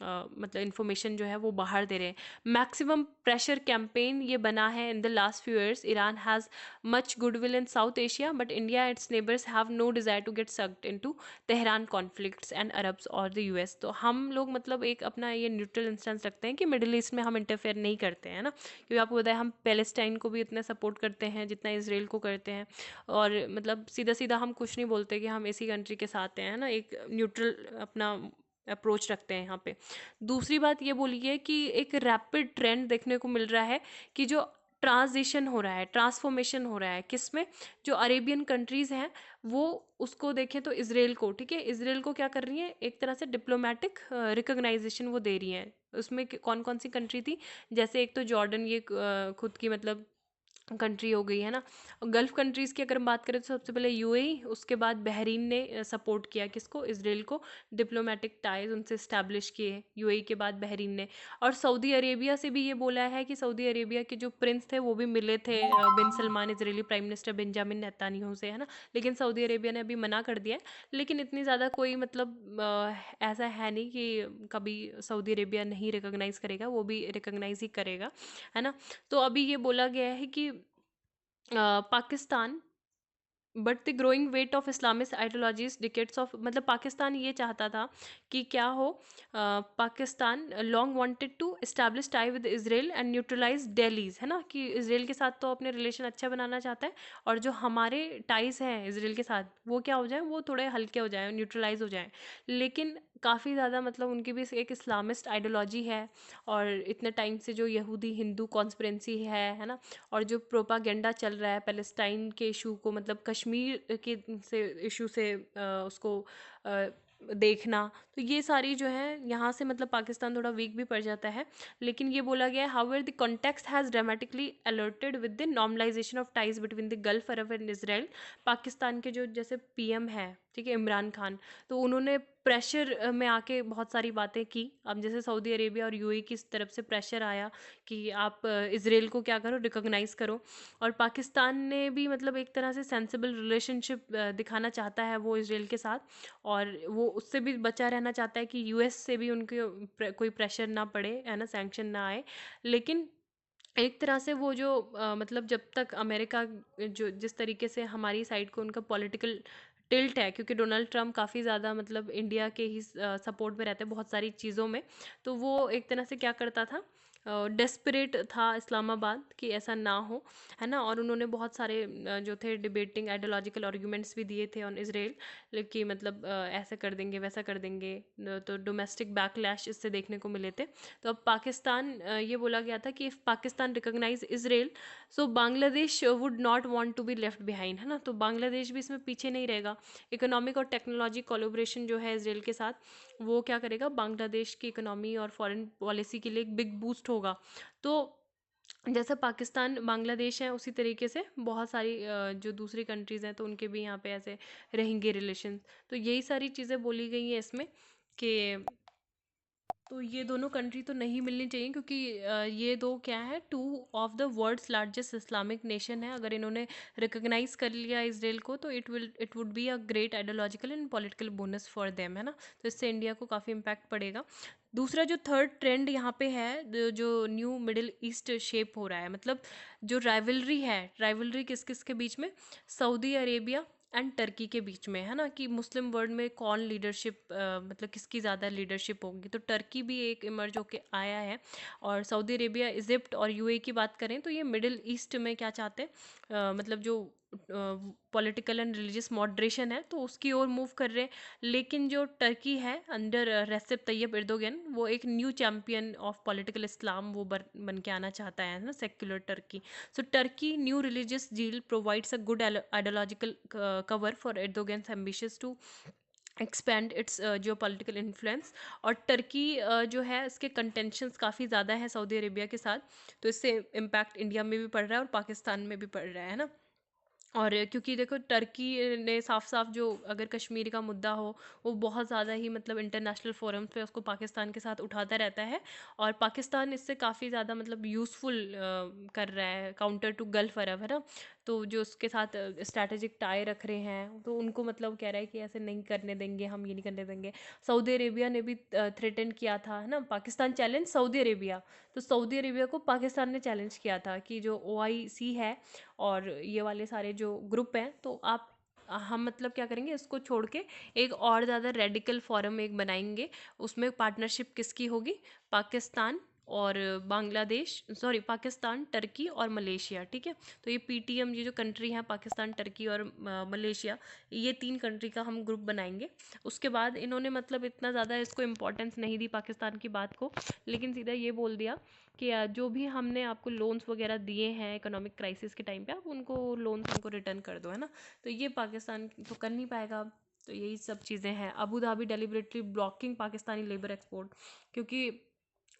मतलब इन्फॉर्मेशन जो है वो बाहर दे रहे हैं। मैक्सिमम प्रेशर कैंपेन ये बना है in the last few years. Iran has much goodwill in South Asia, but India its neighbours have no desire to get sucked into Tehran conflicts and Arabs और द यूएस। तो हम लोग मतलब एक अपना ये न्यूट्रल इंस्टेंस रखते हैं कि मिडिल ईस्ट में हम इंटरफेयर नहीं करते हैं ना, क्योंकि आपको पता है हम पैलेस्टाइन को भी इतना सपोर्ट करते हैं जितना इसराइल को करते हैं, और मतलब सीधा सीधा हम कुछ नहीं बोलते कि हम इसी कंट्री के साथ हैं, ना, एक न्यूट्रल अपना अप्रोच रखते हैं यहाँ पे। दूसरी बात ये बोली है कि एक रैपिड ट्रेंड देखने को मिल रहा है कि जो ट्रांजिशन हो रहा है, ट्रांसफॉर्मेशन हो रहा है, किसमें, जो अरेबियन कंट्रीज़ हैं वो उसको देखें तो इसराइल को, ठीक है, इसराइल को क्या कर रही है, एक तरह से डिप्लोमेटिक रिकॉग्नाइजेशन वो दे रही हैं। उसमें कौन कौन सी कंट्री थी, जैसे एक तो जॉर्डन, ये खुद की मतलब कंट्री हो गई है ना। गल्फ़ कंट्रीज़ की अगर हम बात करें तो सबसे पहले यूएई, उसके बाद बहरीन ने सपोर्ट किया किसको, इसराइल को, डिप्लोमेटिक टाइज उनसे इस्टेब्लिश किए, यूएई के बाद बहरीन ने। और सऊदी अरेबिया से भी ये बोला है कि सऊदी अरेबिया के जो प्रिंस थे वो भी मिले थे bin Salman, Israeli prime minister Benjamin Netanyahu से, है ना। लेकिन सऊदी अरेबिया ने अभी मना कर दिया है। लेकिन इतनी ज़्यादा कोई मतलब ऐसा है नहीं कि कभी सऊदी अरेबिया नहीं रिकॉग्नाइज़ करेगा, वो भी रिकॉग्नाइज़ ही करेगा, है ना। तो अभी ये बोला गया है कि Pakistan, but the growing weight of Islamic ideologies dictates of, मतलब पाकिस्तान ये चाहता था कि क्या हो, Pakistan long wanted to establish tie with Israel and neutralise Delhi's, है ना, कि इसराइल के साथ तो अपने रिलेशन अच्छा बनाना चाहता है, और जो हमारे टाइज हैं इसराइल के साथ वो क्या हो जाए, वो थोड़े हल्के हो जाएं, न्यूट्रलाइज हो जाएं। लेकिन काफ़ी ज़्यादा मतलब उनकी भी एक इस्लामिस्ट आइडियोलॉजी है, और इतने टाइम से जो यहूदी हिंदू कॉन्स्पिरेंसी है ना, और जो प्रोपागेंडा चल रहा है पैलेस्टाइन के इशू को, मतलब कश्मीर के से इशू से उसको अ, देखना, तो ये सारी जो है यहाँ से मतलब पाकिस्तान थोड़ा वीक भी पड़ जाता है। लेकिन ये बोला गया है, however the context has dramatically alerted with the normalisation of ties between the Gulf Arab and Israel. Pakistan के जो जैसे पीएम है, ठीक है, इमरान खान, तो उन्होंने प्रेशर में आके बहुत सारी बातें की। अब जैसे सऊदी अरेबिया और यूएई की तरफ से प्रेशर आया कि आप इसराइल को क्या करो, रिकॉग्नाइज़ करो। और पाकिस्तान ने भी मतलब एक तरह से सेंसिबल रिलेशनशिप दिखाना चाहता है वो इसराइल के साथ, और वो उससे भी बचा रहना चाहता है कि यूएस से भी उनके कोई प्रेशर ना पड़े, है ना, सैंक्शन ना आए। लेकिन एक तरह से वो जो मतलब जब तक अमेरिका जो जिस तरीके से हमारी साइड को उनका पॉलिटिकल टिल्ट है, क्योंकि डोनाल्ड ट्रम्प काफ़ी ज़्यादा मतलब इंडिया के ही सपोर्ट में रहते हैं बहुत सारी चीज़ों में, तो वो एक तरह से क्या करता था, डेस्परेट था इस्लामाबाद कि ऐसा ना हो, है ना। और उन्होंने बहुत सारे जो थे डिबेटिंग आइडियोलॉजिकल आर्ग्यूमेंट्स भी दिए थे ऑन इसराइल, कि मतलब ऐसा कर देंगे वैसा कर देंगे, तो डोमेस्टिक बैकलैश इससे देखने को मिले थे। तो अब पाकिस्तान, ये बोला गया था कि if Pakistan recognise Israel, so Bangladesh would not want to be left behind, है ना, तो बांग्लादेश भी इसमें पीछे नहीं रहेगा। इकोनॉमिक और टेक्नोलॉजी कोलैबोरेशन जो है इसराइल के साथ, वो क्या करेगा, बांग्लादेश की इकोनॉमी और फॉरेन पॉलिसी के लिए एक बिग बूस्ट होगा। तो जैसा पाकिस्तान बांग्लादेश है उसी तरीके से बहुत सारी जो दूसरी कंट्रीज़ हैं तो उनके भी यहाँ पे ऐसे रहेंगे रिलेशन। तो यही सारी चीज़ें बोली गई हैं इसमें कि तो ये दोनों कंट्री तो नहीं मिलनी चाहिए, क्योंकि ये दो क्या है, two of the world's largest Islamic nation है। अगर इन्होंने रिकॉग्नाइज कर लिया इसराइल को तो it would be a great ideological and political bonus for them, है ना। तो इससे इंडिया को काफ़ी इम्पैक्ट पड़ेगा। दूसरा जो थर्ड ट्रेंड यहाँ पे है, जो न्यू मिडिल ईस्ट शेप हो रहा है, मतलब जो राइवलरी है, राइवलरी किस किस के बीच में, सऊदी अरेबिया एंड टर्की के बीच में, है ना, कि मुस्लिम वर्ल्ड में कौन लीडरशिप, मतलब किसकी ज़्यादा लीडरशिप होगी। तो टर्की भी एक इमर्ज होके आया है, और सऊदी अरेबिया, इजिप्ट और यूएई की बात करें तो ये मिडिल ईस्ट में क्या चाहते हैं, मतलब जो पॉलिटिकल एंड रिलीजियस मॉडरेशन है तो उसकी ओर मूव कर रहे हैं। लेकिन जो टर्की है अंडर रेसिप तैयब एर्दोगन, वो एक न्यू चैम्पियन ऑफ पॉलिटिकल इस्लाम वो बन के आना चाहता है ना, secular Turkey. So Turkey new religious deal provides a good ideological cover for Erdogan's ambitions to expand it's geopolitical influence. और टर्की जो है इसके कंटेंशंस काफ़ी ज़्यादा है सऊदी अरेबिया के साथ, तो इससे इम्पैक्ट इंडिया में भी पड़ रहा है और पाकिस्तान में भी पड़ रहा है ना। और क्योंकि देखो टर्की ने साफ साफ जो अगर कश्मीर का मुद्दा हो वो बहुत ज़्यादा ही मतलब इंटरनेशनल फोरम पे उसको पाकिस्तान के साथ उठाता रहता है, और पाकिस्तान इससे काफ़ी ज़्यादा मतलब यूज़फुल कर रहा है काउंटर टू गल्फ अरब, है ना। तो जो उसके साथ स्ट्रैटेजिक टाई रख रहे हैं तो उनको मतलब कह रहा है कि ऐसे नहीं करने देंगे, हम ये नहीं करने देंगे। सऊदी अरेबिया ने भी थ्रेटन किया था, है ना, पाकिस्तान चैलेंज सऊदी अरेबिया, तो सऊदी अरेबिया को पाकिस्तान ने चैलेंज किया था कि जो OIC है और ये वाले सारे जो ग्रुप हैं तो आप हम मतलब क्या करेंगे, इसको छोड़ के एक और ज़्यादा रेडिकल फॉरम एक बनाएंगे। उसमें पार्टनरशिप किसकी होगी, पाकिस्तान और बांग्लादेश, सॉरी पाकिस्तान, टर्की और मलेशिया। ठीक है, तो ये पीटीएम, ये जो कंट्री हैं पाकिस्तान, टर्की और मलेशिया, ये 3 कंट्री का हम ग्रुप बनाएंगे। उसके बाद इन्होंने मतलब इतना ज़्यादा इसको इम्पोर्टेंस नहीं दी पाकिस्तान की बात को, लेकिन सीधा ये बोल दिया कि जो भी हमने आपको लोन्स वगैरह दिए हैं इकोनॉमिक क्राइसिस के टाइम पे, आप उनको लोन्स उनको रिटर्न कर दो, है ना। तो ये पाकिस्तान तो कर नहीं पाएगा अब। तो यही सब चीज़ें हैं। Abu Dhabi deliberately blocking Pakistani labour export, क्योंकि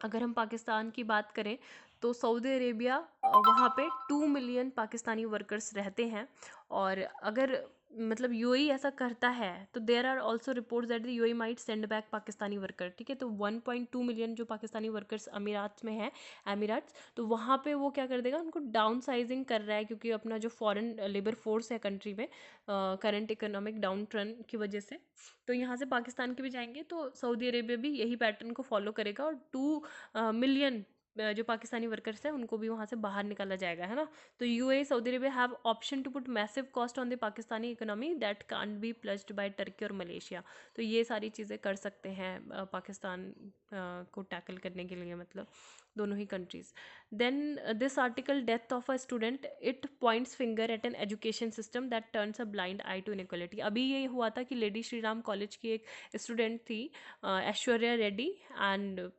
अगर हम पाकिस्तान की बात करें तो सऊदी अरेबिया, वहाँ पे 2 मिलियन पाकिस्तानी वर्कर्स रहते हैं। और अगर मतलब यूएई ऐसा करता है तो there are also reports that the UAE might send back Pakistani worker. ठीक है, तो 1.2 मिलियन जो पाकिस्तानी वर्कर्स अमीरात में हैं, एमिरेट्स, तो वहाँ पे वो क्या कर देगा, उनको डाउन साइजिंग कर रहा है, क्योंकि अपना जो फॉरेन लेबर फोर्स है कंट्री में करंट इकोनॉमिक डाउन ट्रेंड की वजह से। तो यहाँ से पाकिस्तान के भी जाएंगे तो सऊदी अरेबिया भी यही पैटर्न को फॉलो करेगा, और 2 मिलियन जो पाकिस्तानी वर्कर्स हैं उनको भी वहाँ से बाहर निकाला जाएगा, है ना। तो UAE, Saudi Arabia have option to put massive cost on the Pakistani economy that can't be plussed by Turkey और मलेशिया। तो ये सारी चीज़ें कर सकते हैं पाकिस्तान को टैकल करने के लिए, मतलब दोनों ही countries. Then this article death of a student, it points finger at an education system that turns a blind eye to inequality. अभी ये हुआ था कि लेडी श्री राम कॉलेज की एक स्टूडेंट थी, Aishwarya Reddy, and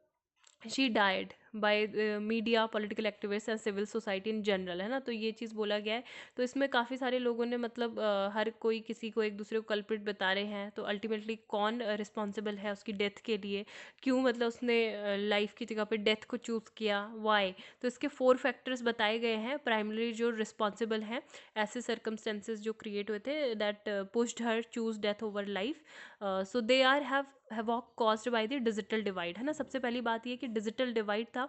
she died by media, political activist and civil society in general, है ना। तो ये चीज़ बोला गया है। तो इसमें काफ़ी सारे लोगों ने मतलब हर कोई किसी को, एक दूसरे को कल्प्रिट बता रहे हैं। तो अल्टीमेटली कौन रिस्पॉन्सिबल है उसकी डेथ के लिए, क्यों मतलब उसने लाइफ की जगह पे डेथ को चूज़ किया, वाई। तो इसके 4 फैक्टर्स बताए गए हैं प्राइमरी जो रिस्पॉन्सिबल हैं, ऐसे सर्कमस्टेंसेज जो क्रिएट हुए थे that pushed her choose death over life. So they are have caused by the digital divide, है ना। सबसे पहली बात ये कि डिजिटल डिवाइड था,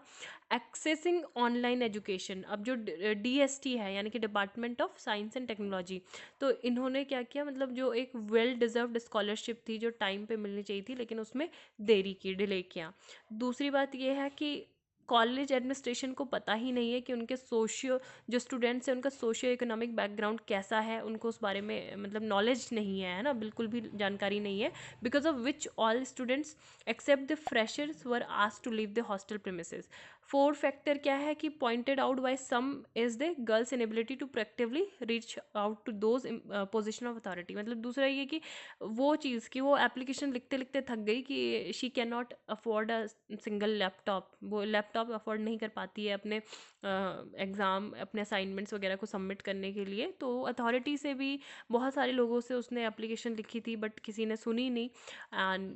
एक्सेसिंग ऑनलाइन एजुकेशन। अब जो डीएसटी है, यानी कि department of science and technology, तो इन्होंने क्या किया, मतलब जो एक वेल डिजर्व्ड स्कॉलरशिप थी जो टाइम पे मिलनी चाहिए थी, लेकिन उसमें देरी की, डिले किया। दूसरी बात ये है कि कॉलेज एडमिनिस्ट्रेशन को पता ही नहीं है कि उनके सोशियो, जो स्टूडेंट्स हैं उनका सोशियो इकोनॉमिक बैकग्राउंड कैसा है, उनको उस बारे में मतलब नॉलेज नहीं है ना, बिल्कुल भी जानकारी नहीं है। Because of which all students except the freshers were asked to leave the hostel premises. 4 factor क्या है कि pointed out by some is the girls inability to proactively reach out to those position of authority. मतलब दूसरा ये कि वो चीज़ कि वो एप्लीकेशन लिखते लिखते थक गई कि she can not afford a single laptop, वो लैपटॉप अफोर्ड नहीं कर पाती है अपने एग्ज़ाम, अपने असाइनमेंट्स वगैरह को सबमिट करने के लिए। तो अथॉरिटी से भी बहुत सारे लोगों से उसने एप्लीकेशन लिखी थी, बट किसी ने सुनी नहीं। एंड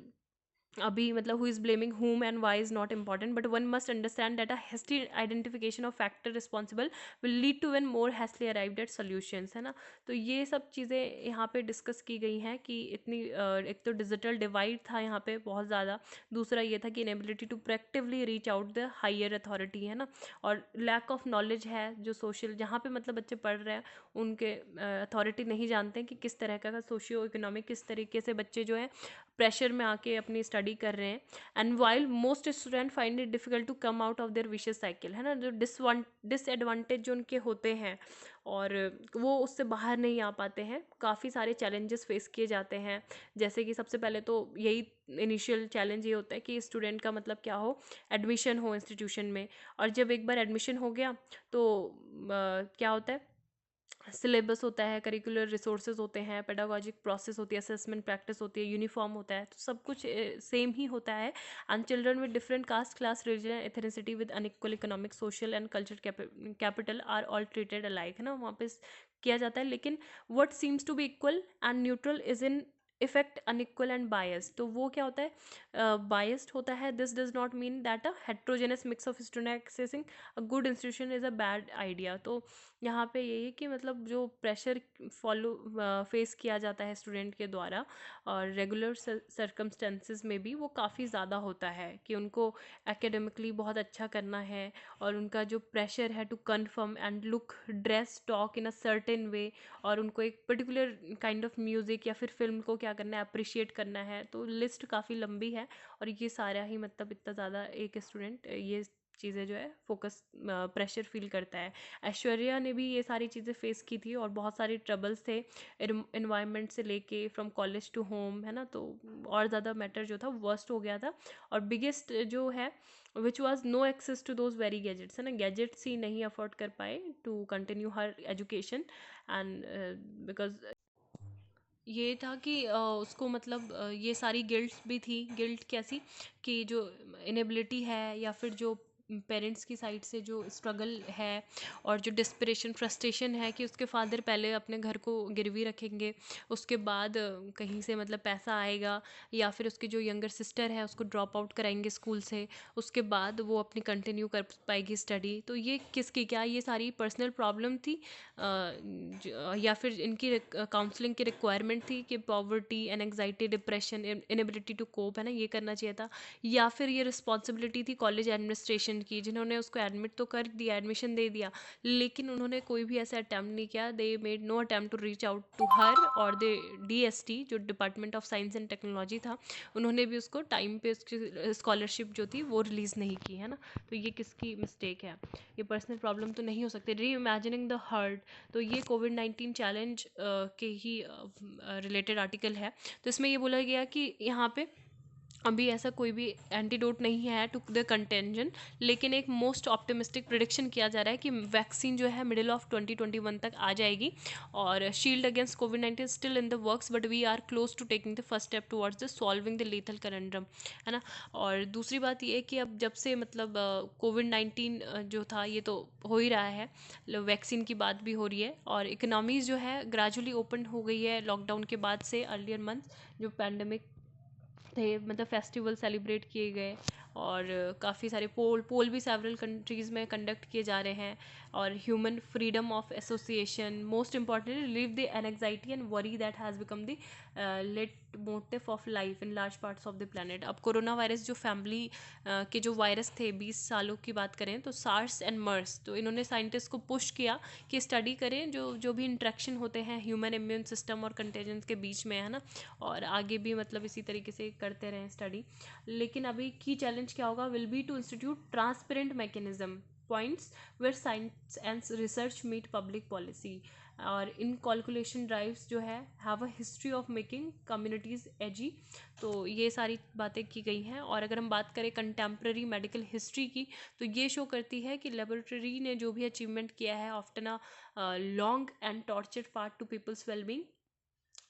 अभी मतलब who is blaming whom and why is not important, but one must understand that a hasty identification of factor responsible will lead to when more hastily arrived at solutions, है ना। तो ये सब चीज़ें यहाँ पे डिस्कस की गई हैं कि इतनी एक तो डिजिटल डिवाइड था यहाँ पे बहुत ज़्यादा, दूसरा ये था कि inability to proactively reach out the higher authority, है ना, और लैक ऑफ नॉलेज है जो सोशल, जहाँ पे मतलब बच्चे पढ़ रहे हैं उनके अथॉरिटी नहीं जानते हैं कि किस तरह का सोशियो इकोनॉमिक, किस तरीके से बच्चे जो है प्रेशर में आके अपनी स्टडी कर रहे हैं। And while most student find it difficult to come out of their vicious cycle, है ना, जो डिसएडवांटेज जो उनके होते हैं और वो उससे बाहर नहीं आ पाते हैं, काफ़ी सारे चैलेंजेस फेस किए जाते हैं। जैसे कि सबसे पहले तो यही इनिशियल चैलेंज ये होता है कि स्टूडेंट का मतलब क्या हो, एडमिशन हो इंस्टीट्यूशन में। और जब एक बार एडमिशन हो गया तो क्या होता है, सिलेबस होता है, करिकुलर रिसोर्सेज होते हैं, पेडागॉजिक प्रोसेस होती है, असेसमेंट प्रैक्टिस होती है, यूनिफॉर्म होता है, तो सब कुछ सेम ही होता है। And children with different caste, class, religion, ethnicity with unequal economic, social and culture capital are all treated alike, है ना, वहाँ पे किया जाता है। लेकिन what seems to be equal and neutral is in effect unequal and biased. तो वो क्या होता है, बायस्ड होता है। This does not mean that a heterogeneous mix of student accessing a good institution is a bad idea. तो यहाँ पे यही है कि मतलब जो प्रेशर फॉलो फेस किया जाता है स्टूडेंट के द्वारा और रेगुलर सर्कमस्टेंसेस में भी वो काफ़ी ज़्यादा होता है कि उनको एकेडमिकली बहुत अच्छा करना है, और उनका जो प्रेशर है to conform and look, dress, talk in a certain way, और उनको एक पर्टिकुलर काइंड ऑफ म्यूज़िक या फिर फिल्म को क्या करना है, अप्रिशिएट करना है। तो लिस्ट काफ़ी लंबी है, और ये सारा ही मतलब इतना ज़्यादा एक स्टूडेंट ये चीज़ें जो है फोकस प्रेशर फील करता है। ऐश्वर्या ने भी ये सारी चीज़ें फेस की थी और बहुत सारे ट्रबल्स थे इन्वायरमेंट से लेके फ्रॉम कॉलेज टू होम, है ना, तो और ज़्यादा मैटर जो था वर्स्ट हो गया था। और बिगेस्ट जो है which was no access to those very gadgets, है ना, गैजेट्स ही नहीं अफोर्ड कर पाए to continue her education. And because ये था कि उसको मतलब ये सारी गिल्ट्स भी थी। गिल्ट कैसी कि जो इनेबिलिटी है या फिर जो पेरेंट्स की साइड से जो स्ट्रगल है और जो डिस्परेशन फ्रस्ट्रेशन है कि उसके फादर पहले अपने घर को गिरवी रखेंगे, उसके बाद कहीं से मतलब पैसा आएगा, या फिर उसकी जो यंगर सिस्टर है उसको ड्रॉप आउट कराएंगे स्कूल से, उसके बाद वो अपनी कंटिन्यू कर पाएगी स्टडी। तो ये किसकी क्या ये सारी पर्सनल प्रॉब्लम थी या फिर इनकी काउंसलिंग की रिक्वायरमेंट थी कि poverty, anxiety, depression, inability to cope, है ना, ये करना चाहिए था, या फिर ये रिस्पॉन्सिबिलिटी थी कॉलेज एडमिनिस्ट्रेशन की जिन्होंने उसको एडमिट तो कर दिया, एडमिशन दे दिया, लेकिन उन्होंने कोई भी ऐसा अटैम्प्ट नहीं किया। They made no attempt to reach out to her, और दे DST जो department of science and technology था, उन्होंने भी उसको टाइम पे उसकी स्कॉलरशिप जो थी वो रिलीज़ नहीं की, है ना। तो ये किसकी मिस्टेक है? ये पर्सनल प्रॉब्लम तो नहीं हो सकती। री इमेजिनिंग द हर्ट, तो ये कोविड-19 चैलेंज के ही रिलेटेड आर्टिकल है। तो इसमें ये बोला गया कि यहाँ पे अभी ऐसा कोई भी एंटीडोट नहीं है टू द कंटेंजन, लेकिन एक मोस्ट ऑप्टिमिस्टिक प्रिडिक्शन किया जा रहा है कि वैक्सीन जो है मिडिल ऑफ 2021 तक आ जाएगी। और शील्ड अगेंस्ट कोविड-19 still in the works, but we are close to taking the first step towards the solving the lethal conundrum, है ना। और दूसरी बात ये है कि अब जब से मतलब कोविड-19 जो था ये तो हो ही रहा है, वैक्सीन की बात भी हो रही है, और इकोनॉमीज़ जो है ग्रेजुअली ओपन हो गई है लॉकडाउन के बाद से। अर्लियर मंथ जो पैंडमिक थे मतलब फेस्टिवल सेलिब्रेट किए गए, और काफ़ी सारे पोल भी सेवरल कंट्रीज़ में कंडक्ट किए जा रहे हैं। और human freedom of association, most importantly live the anxiety and worry that has become the leitmotif of life in large parts of the planet. अब कोरोना वायरस जो फैमिली के जो वायरस थे 20 सालों की बात करें तो सार्स एंड मर्स, तो इन्होंने साइंटिस्ट को पुश किया कि स्टडी करें जो जो भी इंट्रैक्शन होते हैं ह्यूमन इम्यून सिस्टम और कंटेजेंस के बीच में, है ना, और आगे भी मतलब इसी तरीके से करते रहें स्टडी। लेकिन अभी की चैलेंज क्या होगा? Will be to institute transparent mechanism points where science and research meet public policy, और इन कैलकुलेशन ड्राइव्स जो है have a history of making communities एजी। तो ये सारी बातें की गई हैं। और अगर हम बात करें कंटेम्प्रेरी मेडिकल हिस्ट्री की, तो ये शो करती है कि लेबोरेटरी ने जो भी अचीवमेंट किया है often a long and tortured part to people's wellbeing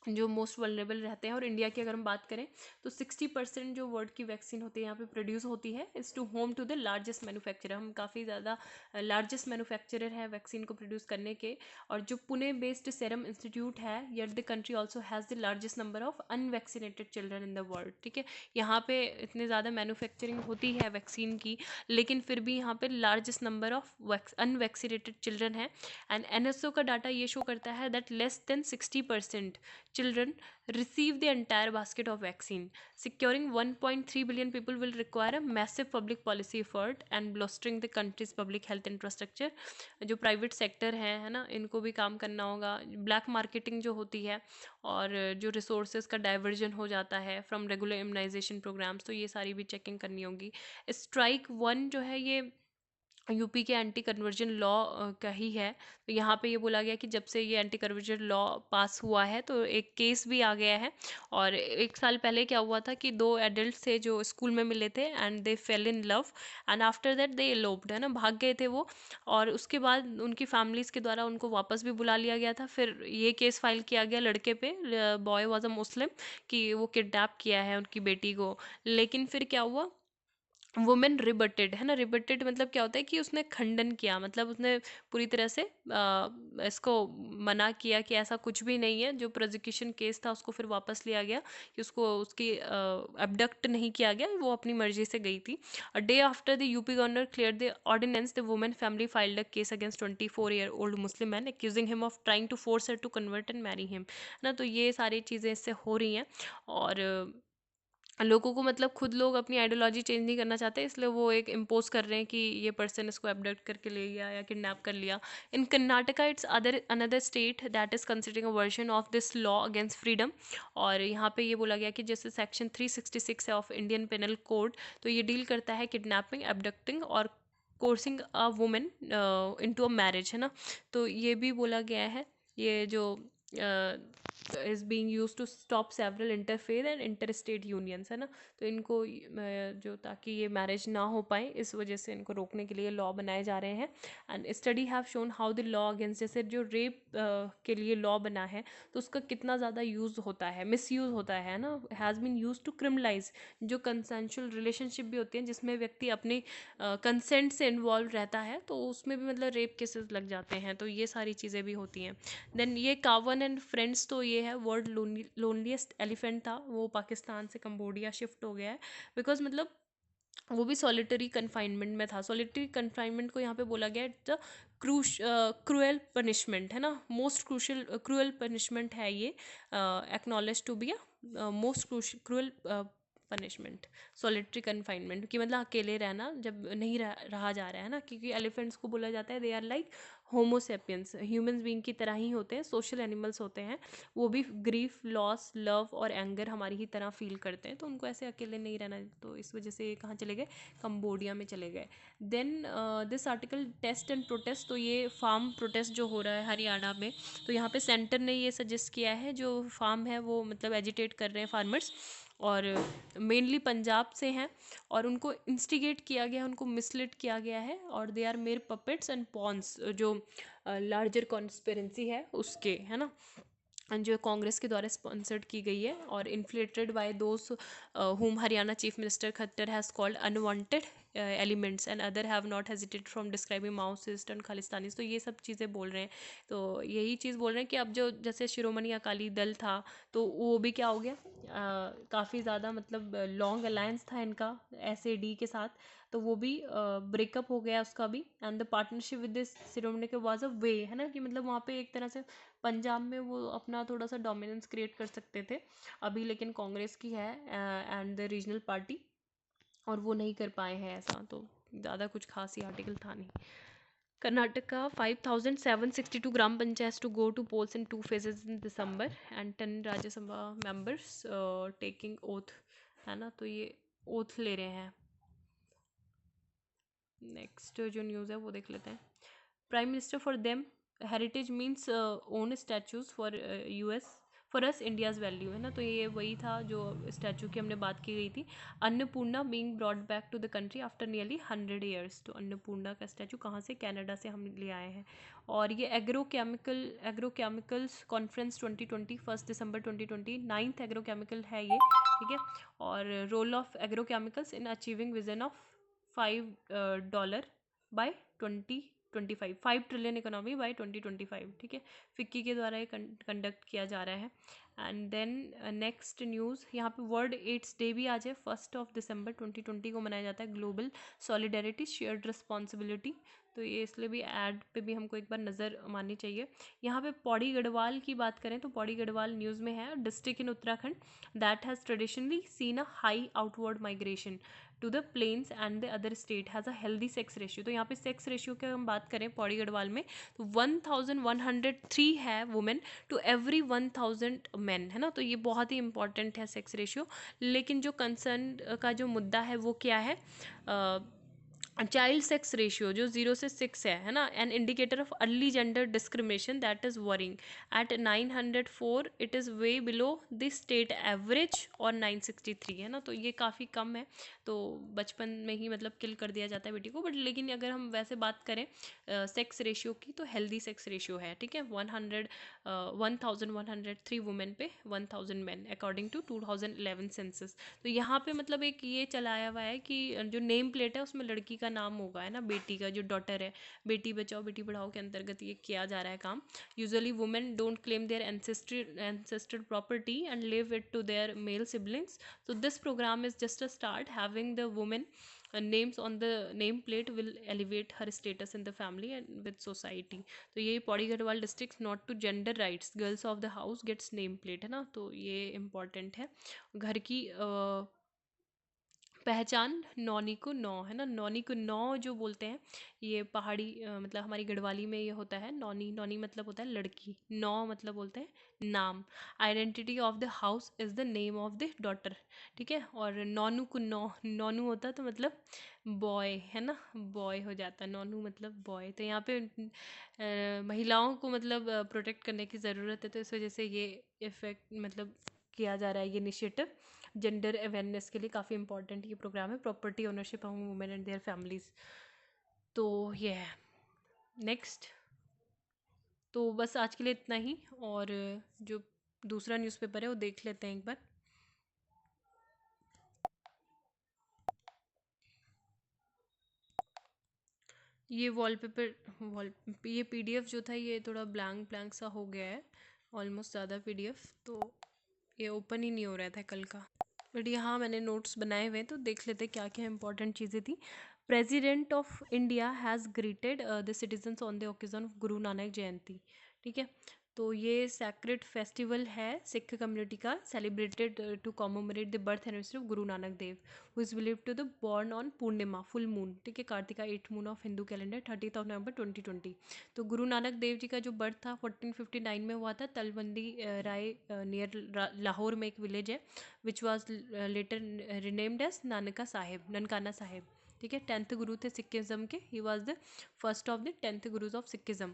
जो मोस्ट वल्नरेबल रहते हैं। और इंडिया की अगर हम बात करें तो 60% जो वर्ल्ड की वैक्सीन होती है यहाँ पे प्रोड्यूस होती है is to home to the largest manufacturer. हम काफ़ी ज़्यादा लार्जेस्ट मैन्युफैक्चरर है वैक्सीन को प्रोड्यूस करने के। और जो पुणे बेस्ड सेरम इंस्टीट्यूट है, yet the country also has the largest number of unvaccinated children in the world, ठीक है। यहाँ पे इतने ज़्यादा मैन्युफैक्चरिंग होती है वैक्सीन की, लेकिन फिर भी यहाँ पे largest number of unvaccinated children है। एंड NSO का डाटा ये शो करता है that less than 60% children receive the entire basket of vaccine. Securing 1.3 billion people will require a massive public policy effort and bolstering the country's public health infrastructure. जो private sector है ना, इनको भी काम करना होगा। ब्लैक मार्केटिंग जो होती है और जो रिसोर्सेज का डाइवर्जन हो जाता है फ्रॉम रेगुलर इम्यूनाइजेशन प्रोग्राम्स, तो ये सारी भी चेकिंग करनी होगी। स्ट्राइक 1 जो है ये यूपी के एंटी कन्वर्जन लॉ का ही है। तो यहाँ पे ये बोला गया कि जब से ये एंटी कन्वर्जन लॉ पास हुआ है तो एक केस भी आ गया है। और 1 साल पहले क्या हुआ था कि 2 एडल्ट थे जो स्कूल में मिले थे and they fell in love and after that they eloped, है ना, भाग गए थे वो। और उसके बाद उनकी फैमिलीज़ के द्वारा उनको वापस भी बुला लिया गया था। फिर ये केस फाइल किया गया लड़के पे, बॉय वॉज अ मुस्लिम, कि वो किडनैप किया है उनकी बेटी को। लेकिन फिर क्या हुआ, वुमेन रिबटेड, है ना। रिबटेड मतलब क्या होता है कि उसने खंडन किया, मतलब उसने पूरी तरह से इसको मना किया कि ऐसा कुछ भी नहीं है। जो प्रोसिक्यूशन केस था उसको फिर वापस लिया गया कि उसको उसकी अबडक्ट नहीं किया गया, वो अपनी मर्जी से गई थी। A day after the UP governor clear the ordinance, the women family filed a case against 24-year-old Muslim man accusing him of trying to force her to convert and marry him, ना। तो ये सारी चीज़ें इससे हो रही हैं। और लोगों को मतलब खुद लोग अपनी आइडियोलॉजी चेंज नहीं करना चाहते, इसलिए वो एक इम्पोज कर रहे हैं कि ये पर्सन इसको एबडक्ट करके ले गया या किडनैप कर लिया। In Karnataka it's other another state that is considering a version of this law against freedom. और यहाँ पे ये बोला गया कि जैसे सेक्शन 366 है ऑफ इंडियन पेनल कोड, तो ये डील करता है किडनैपिंग, एबडक्टिंग और कोर्सिंग a women into a marriage, है ना। तो ये भी बोला गया है, ये जो is being use to stop several interfaith and inter state unions, है ना। तो इनको जो ताकि ये मैरिज ना हो पाए, इस वजह से इनको रोकने के लिए लॉ बनाए जा रहे हैं। And study have shown how the law against, जैसे जो रेप के लिए लॉ बना है तो उसका कितना ज़्यादा यूज़ होता है, मिस यूज़ होता है ना, has been use to criminalise जो कंसेंशुअल रिलेशनशिप भी होती हैं जिसमें व्यक्ति अपने कंसेंट से इन्वॉल्व रहता है, तो उसमें भी मतलब रेप केसेस लग जाते हैं। तो ये सारी चीज़ें भी होती हैं। देन ये कावन एंड फ्रेंड्स, तो ये है वर्ल्ड लोनलीस्ट एलिफेंट था, वो पाकिस्तान से कंबोडिया शिफ्ट हो गया है, बिकॉज मतलब वो भी सॉलिटरी कन्फाइनमेंट में था। सॉलिटरी कन्फाइनमेंट को यहाँ पे बोला गया द क्रूएल पनिशमेंट, है ना, मोस्ट क्रूशल क्रूएल पनिशमेंट है ये, acknowledge to be a most cruel punishment, solitary confinement, कि मतलब अकेले रहना जब नहीं रहा जा रहा है ना, क्योंकि एलिफेंट्स को बोला जाता है they are like homo sapiens, humans being की तरह ही होते हैं, सोशल एनिमल्स होते हैं, वो भी ग्रीफ, लॉस, लव और एंगर हमारी ही तरह फील करते हैं, तो उनको ऐसे अकेले नहीं रहना, तो इस वजह से ये कहाँ चले गए, कंबोडिया में चले गए। Then this article test and protest, तो ये फार्म प्रोटेस्ट जो हो रहा है हरियाणा में, तो यहाँ पे सेंटर ने ये सजेस्ट किया है, जो फार्म है वो मतलब एजिटेट कर रहे हैं फार्मर्स, और मेनली पंजाब से हैं, और उनको इंस्टिगेट किया गया है, उनको मिसलीड किया गया है, और they are mere puppets and pawns, जो लार्जर कॉन्स्पिरेंसी है उसके, है ना, जो कांग्रेस के द्वारा स्पॉन्सर्ड की गई है, और inflated by those whom Haryana chief minister Khattar has called unwanted elements and other have not hesitated from describing Maoist and Khalistanis, तो ये सब चीज़ें बोल रहे हैं। तो यही चीज़ बोल रहे हैं कि अब जो जैसे शिरोमणि अकाली दल था, तो वो भी क्या हो गया, काफ़ी ज़्यादा मतलब लॉन्ग अलायंस था इनका एसएडी के साथ, तो वो भी ब्रेकअप हो गया उसका भी, and the partnership with this Shiromani के वाज अ वे, है ना, कि मतलब वहाँ पे एक तरह से पंजाब में वो अपना थोड़ा सा डोमिनेंस क्रिएट कर सकते थे अभी, लेकिन कांग्रेस की है एंड द रीजनल पार्टी, और वो नहीं कर पाए हैं ऐसा, तो ज़्यादा कुछ खास ही आर्टिकल था नहीं। Karnataka 5,762 gram panchayat to go to polls in 2 phases in December, and 10 Rajya Sabha members taking oath, है ना, तो ये ओथ ले रहे हैं। नेक्स्ट जो न्यूज़ है वो देख लेते हैं। Prime minister for them, heritage means own statues for US, for us India's value, है ना, तो ये वही था जो स्टैचू की हमने बात की गई थी। Annapurna being brought back to the country after nearly 100 years, तो अन्नपूर्णा का स्टैचू कहाँ से, कनाडा से हम ले आए हैं। और ये एग्रोकेमिकल्स कॉन्फ्रेंस 2020, 1 दिसंबर 2020, 9th एग्रोकेमिकल है ये, ठीक है। और role of agrochemicals in achieving vision of $5 by 2025, 5 trillion economy by 2025, ठीक है। फिक्की के द्वारा ये कंडक्ट किया जा रहा है। एंड देन नेक्स्ट न्यूज़, यहाँ पे वर्ल्ड एड्स डे भी आज है, 1 दिसंबर 2020 को मनाया जाता है, ग्लोबल सॉलिडेरिटी शेयर्ड रिस्पॉन्सिबिलिटी, तो ये इसलिए भी ऐड पे भी हमको एक बार नज़र मारनी चाहिए। यहाँ पे पौड़ी गढ़वाल की बात करें तो पौड़ी गढ़वाल न्यूज़ में है, district in Uttarakhand that has traditionally seen a high outward migration to the plains and the other state has a healthy sex ratio, तो यहाँ पे सेक्स रेशियो की हम बात करें पौड़ी गढ़वाल में, तो 1103 है वुमेन टू एवरी 1000 मैन, है ना, तो ये बहुत ही इंपॉर्टेंट है सेक्स रेशियो। लेकिन जो कंसर्न का जो मुद्दा है वो क्या है, चाइल्ड सेक्स रेशियो जो 0 से 6 है ना, an indicator of early gender discrimination that is worrying, at 904 it is way below the state average, और 963, है ना, तो ये काफ़ी कम है, तो बचपन में ही मतलब किल कर दिया जाता है बेटी को, बट लेकिन अगर हम वैसे बात करें सेक्स रेशियो की, तो हेल्दी सेक्स रेशियो है, ठीक है, 1103 वुमेन पे 1000 मैन अकॉर्डिंग टू 2011 सेंसस। तो यहाँ पे मतलब एक ये चलाया हुआ है कि जो नेम प्लेट है उसमें लड़की का नाम होगा, है ना, बेटी का जो डॉटर है, बेटी बचाओ बेटी पढ़ाओ के अंतर्गत ये किया जा रहा है काम। Usually women don't claim their ancestral property and leave it to their male siblings, so this program is just a start. Having the women names on the name plate will elevate her status in the family and with society, तो ये Pauri Garhwal district not to gender rights, girls of the house gets name plate, है ना, तो ये important है। घर की पहचान नौनी को नौ, है ना, नौनी को नौ जो बोलते हैं, ये पहाड़ी मतलब हमारी गढ़वाली में ये होता है। नौनी, नौनी मतलब होता है लड़की, नौ मतलब बोलते हैं नाम। Identity of the house is the name of the daughter, ठीक है। और नौनू को नौ, नौनू होता तो मतलब बॉय, है ना, बॉय हो जाता, नौनू मतलब बॉय। तो यहाँ पे महिलाओं को मतलब प्रोटेक्ट करने की ज़रूरत है, तो इस वजह से ये इफेक्ट मतलब किया जा रहा है, ये इनिशिएटिव जेंडर अवेयरनेस के लिए काफ़ी इंपॉर्टेंट ये प्रोग्राम है, property ownership among women and their families. तो ये है नेक्स्ट। तो बस आज के लिए इतना ही, और जो दूसरा न्यूज़पेपर है वो देख लेते हैं एक बार। ये वॉल ये पीडीएफ जो था ये थोड़ा ब्लैंक ब्लैंक सा हो गया है, ऑलमोस्ट ज़्यादा पीडीएफ, तो ये ओपन ही नहीं हो रहा था कल का। बट यहाँ मैंने नोट्स बनाए हुए हैं, तो देख लेते क्या क्या इंपॉर्टेंट चीज़ें थी। President of India has greeted the citizens on the occasion of Guru Nanak जयंती, ठीक है। तो ये सैक्रेड फेस्टिवल है सिख कम्युनिटी का, celebrated to commemorate the birth anniversary of Guru Nanak Dev, who is believe to the born on Purnima full moon, ठीक है, Kartika 8th moon of Hindu calendar 30th of November 2020। तो गुरु नानक देव जी का जो बर्थ था 1459 में हुआ था, तलवंडी राय नियर लाहौर में एक विलेज है, which was later renamed as Nanaka Sahib, Nankana Sahib, ठीक है। 10th गुरु थे सिखिज्म के, he was the first of the 10th gurus of Sikhism,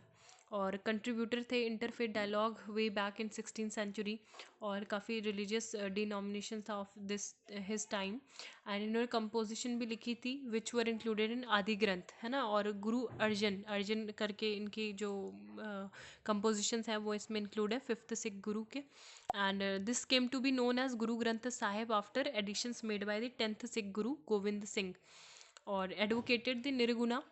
और कंट्रीब्यूटर थे interfaith dialogue way back in 16th century, और काफ़ी रिलीजियस डिनोमिनेशन था of this his time. And इन्होंने कंपोजिशन भी लिखी थी विच वर इंक्लूडेड इन आदि ग्रंथ, है ना, और गुरु अर्जन, अर्जन करके इनकी जो कंपोजिशंस हैं वो इसमें इंक्लूड है, 5th सिख गुरु के। And this came to be known as Guru Granth Sahib after additions made by the 10th Sikh guru Govind Singh, और advocated the nirguna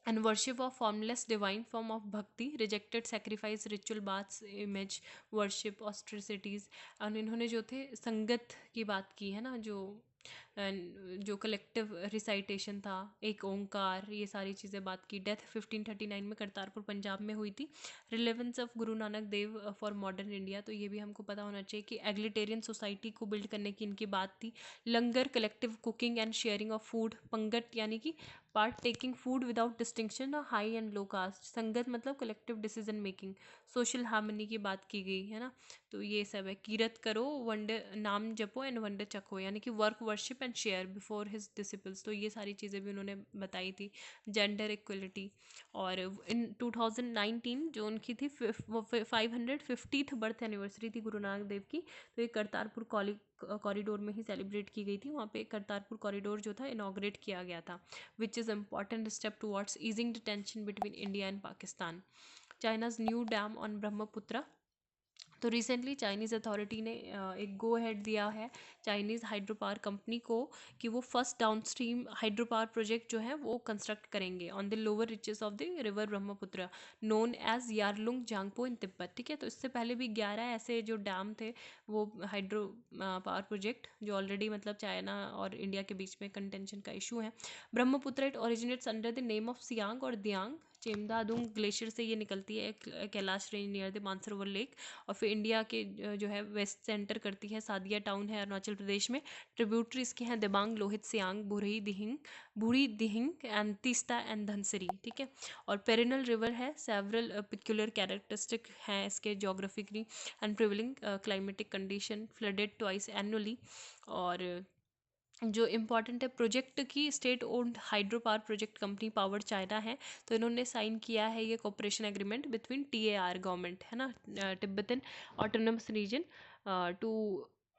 and worship of formless divine form of bhakti, rejected sacrifice ritual baths image worship austerities। और इन्होंने जो थे संगत की बात की, है ना, जो कलेक्टिव रिसाइटेशन था, एक ओंकार, ये सारी चीज़ें बात की। डेथ 1539 में करतारपुर पंजाब में हुई थी। Relevance of Guru Nanak Dev for modern India, तो ये भी हमको पता होना चाहिए कि एग्लिटेरियन सोसाइटी को बिल्ड करने की इनकी बात थी। Langar, collective cooking and sharing of food. Pangat यानी कि partaking food without distinction high and low caste. Sangat मतलब collective decision making. Social harmony की बात की गई, है ना, तो ये सब है। कीरत करो, वंडर नाम जपो एंड वंडर चखो, यानी कि work worship and share before his disciples, तो ये सारी चीज़ें भी उन्होंने बताई थी। जेंडर इक्वलिटी, और इन 2019 जो उनकी थी 550th बर्थ एनिवर्सरी थी गुरु नानक देव की, तो ये करतारपुर कॉरिडोर में ही सेलिब्रेट की गई थी। वहाँ पे करतारपुर कॉरिडोर जो था इनॉग्रेट किया गया था, which is important step towards easing the tension between India and Pakistan. China's new dam on Brahmaputra, तो रिसेंटली चाइनीज़ अथॉरिटी ने एक गो हेड दिया है चाइनीज़ हाइड्रो पावर कंपनी को कि वो first downstream hydro power project जो है वो कंस्ट्रक्ट करेंगे on the lower reaches of the river Brahmaputra, known as Yarlung Zangpo in Tibet, ठीक है। तो इससे पहले भी 11 ऐसे जो डैम थे वो हाइड्रो पावर प्रोजेक्ट जो ऑलरेडी मतलब चाइना और इंडिया के बीच में कंटेंशन का इशू है। Brahmaputra it originates under the name of Siang और दियांग, चेमदादुंग ग्लेशियर से ये निकलती है Kailash range near the Mansarovar lake, और फिर इंडिया के जो है वेस्ट सेंटर करती है, सादिया टाउन है अरुणाचल प्रदेश में। ट्रिब्यूटरीज के हैं दिबांग, लोहित, सियांग, बुढ़ी दिहिंग एंड तीस्ता एंड धनसिरी, ठीक है। और पेरिनल रिवर है, सेवरल पिक्यूलर कैरेक्टरिस्टिक हैं इसके geographically and prevailing climatic condition, flooded twice annually. और जो इम्पॉर्टेंट है प्रोजेक्ट की, state owned hydro power project company Power China है, तो इन्होंने साइन किया है ये cooperation agreement between TAR government, है ना, Tibetan autonomous region, to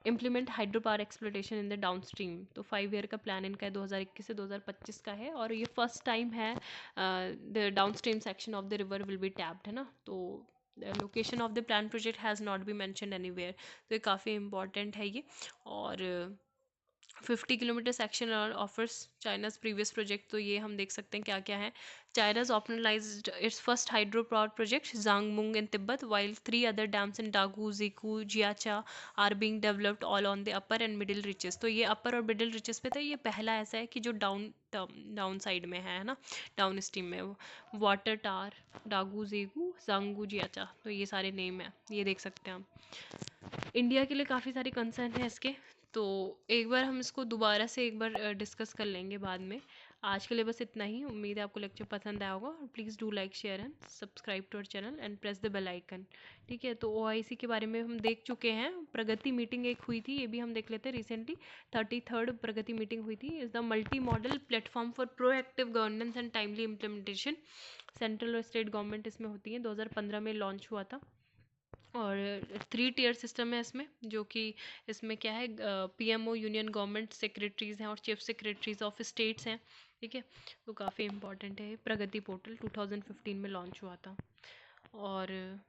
implement hydro power exploitation in the downstream. तो 5 ईयर का प्लान इनका है, 2021 से 2025 का है, और ये फर्स्ट टाइम है the downstream section of the river will be tapped, है ना। तो location of the plan project has not be mentioned anywhere, तो ये काफ़ी इंपॉर्टेंट है ये। और 50 kilometre section offers China's previous project, तो ये हम देख सकते हैं क्या क्या है। China's operationalised its first hydro power project Zangmu in Tibet, while 3 other dams in Dagu, जिकू, जियाचा are being developed all on the upper and middle reaches. तो ये अपर और मिडिल रिचेस पे था, ये पहला ऐसा है कि जो डाउन साइड में है ना, डाउन स्ट्रीम में। वाटर टार, डागू, जेगू, जांगू, जियाचा, तो ये सारे नेम है, ये देख सकते हैं हम। इंडिया के लिए काफ़ी सारी कंसर्न है इसके, तो एक बार हम इसको दोबारा से एक बार डिस्कस कर लेंगे बाद में। आज के लिए बस इतना ही। उम्मीद है आपको लेक्चर पसंद आया होगा। Please do like share and subscribe to our channel and press the bell icon. ठीक है, तो ओआईसी के बारे में हम देख चुके हैं। प्रगति मीटिंग एक हुई थी, ये भी हम देख लेते हैं रिसेंटली। 33rd प्रगति मीटिंग हुई थी। Is the multi modal platform for proactive governance and timely implementation. Central और स्टेट गवर्नमेंट इसमें होती है। 2015 में लॉन्च हुआ था और 3 टियर सिस्टम है इसमें, जो कि इसमें क्या है, पीएमओ यूनियन गवर्नमेंट सेक्रेटरीज हैं और चीफ सेक्रेटरीज ऑफ स्टेट्स हैं। ठीक है, तो काफ़ी इंपॉर्टेंट है। प्रगति पोर्टल 2015 में लॉन्च हुआ था। और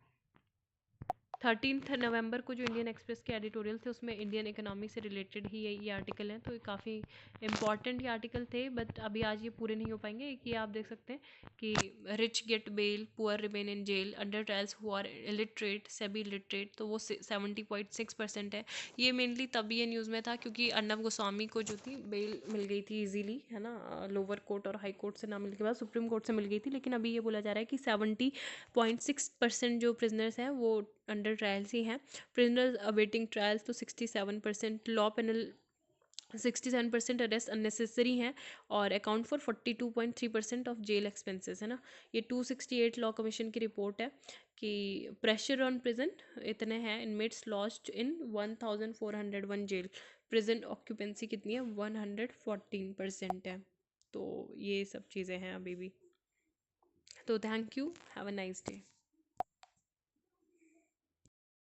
13 नवंबर को जो इंडियन एक्सप्रेस के एडिटोरियल थे उसमें इंडियन इकोनॉमी से रिलेटेड ही ये आर्टिकल हैं, तो ये काफ़ी इंपॉर्टेंट ये आर्टिकल थे। बट अभी आज ये पूरे नहीं हो पाएंगे। एक ये आप देख सकते हैं कि rich get bail, poor remain in jail, under trials who are illiterate, semi illiterate, तो वो 70.6% है। ये मेनली तभी ये न्यूज़ में था क्योंकि अर्नब गोस्वामी को जो थी बेल मिल गई थी ईजीली, है ना। लोअर कोर्ट और हाई कोर्ट से ना मिलने के बाद सुप्रीम कोर्ट से मिल गई थी। लेकिन अभी ये बोला जा रहा है कि 70.6% जो प्रिजनर्स हैं वो अंडर ट्रायल्स ही हैं। प्रिजनर्स अवेटिंग ट्रायल्स तो 67%, लॉ पेनल 67% अरेस्ट अननेसेसरी हैं और account for 42.3% of jail expenses, है ना। ये 268 लॉ कमीशन की रिपोर्ट है कि प्रेशर ऑन प्रिजन इतने हैं। Inmates lost in 1401 jail. Prison occupancy कितनी है, 114% है। तो ये सब चीज़ें हैं अभी भी। तो thank you, have a nice day.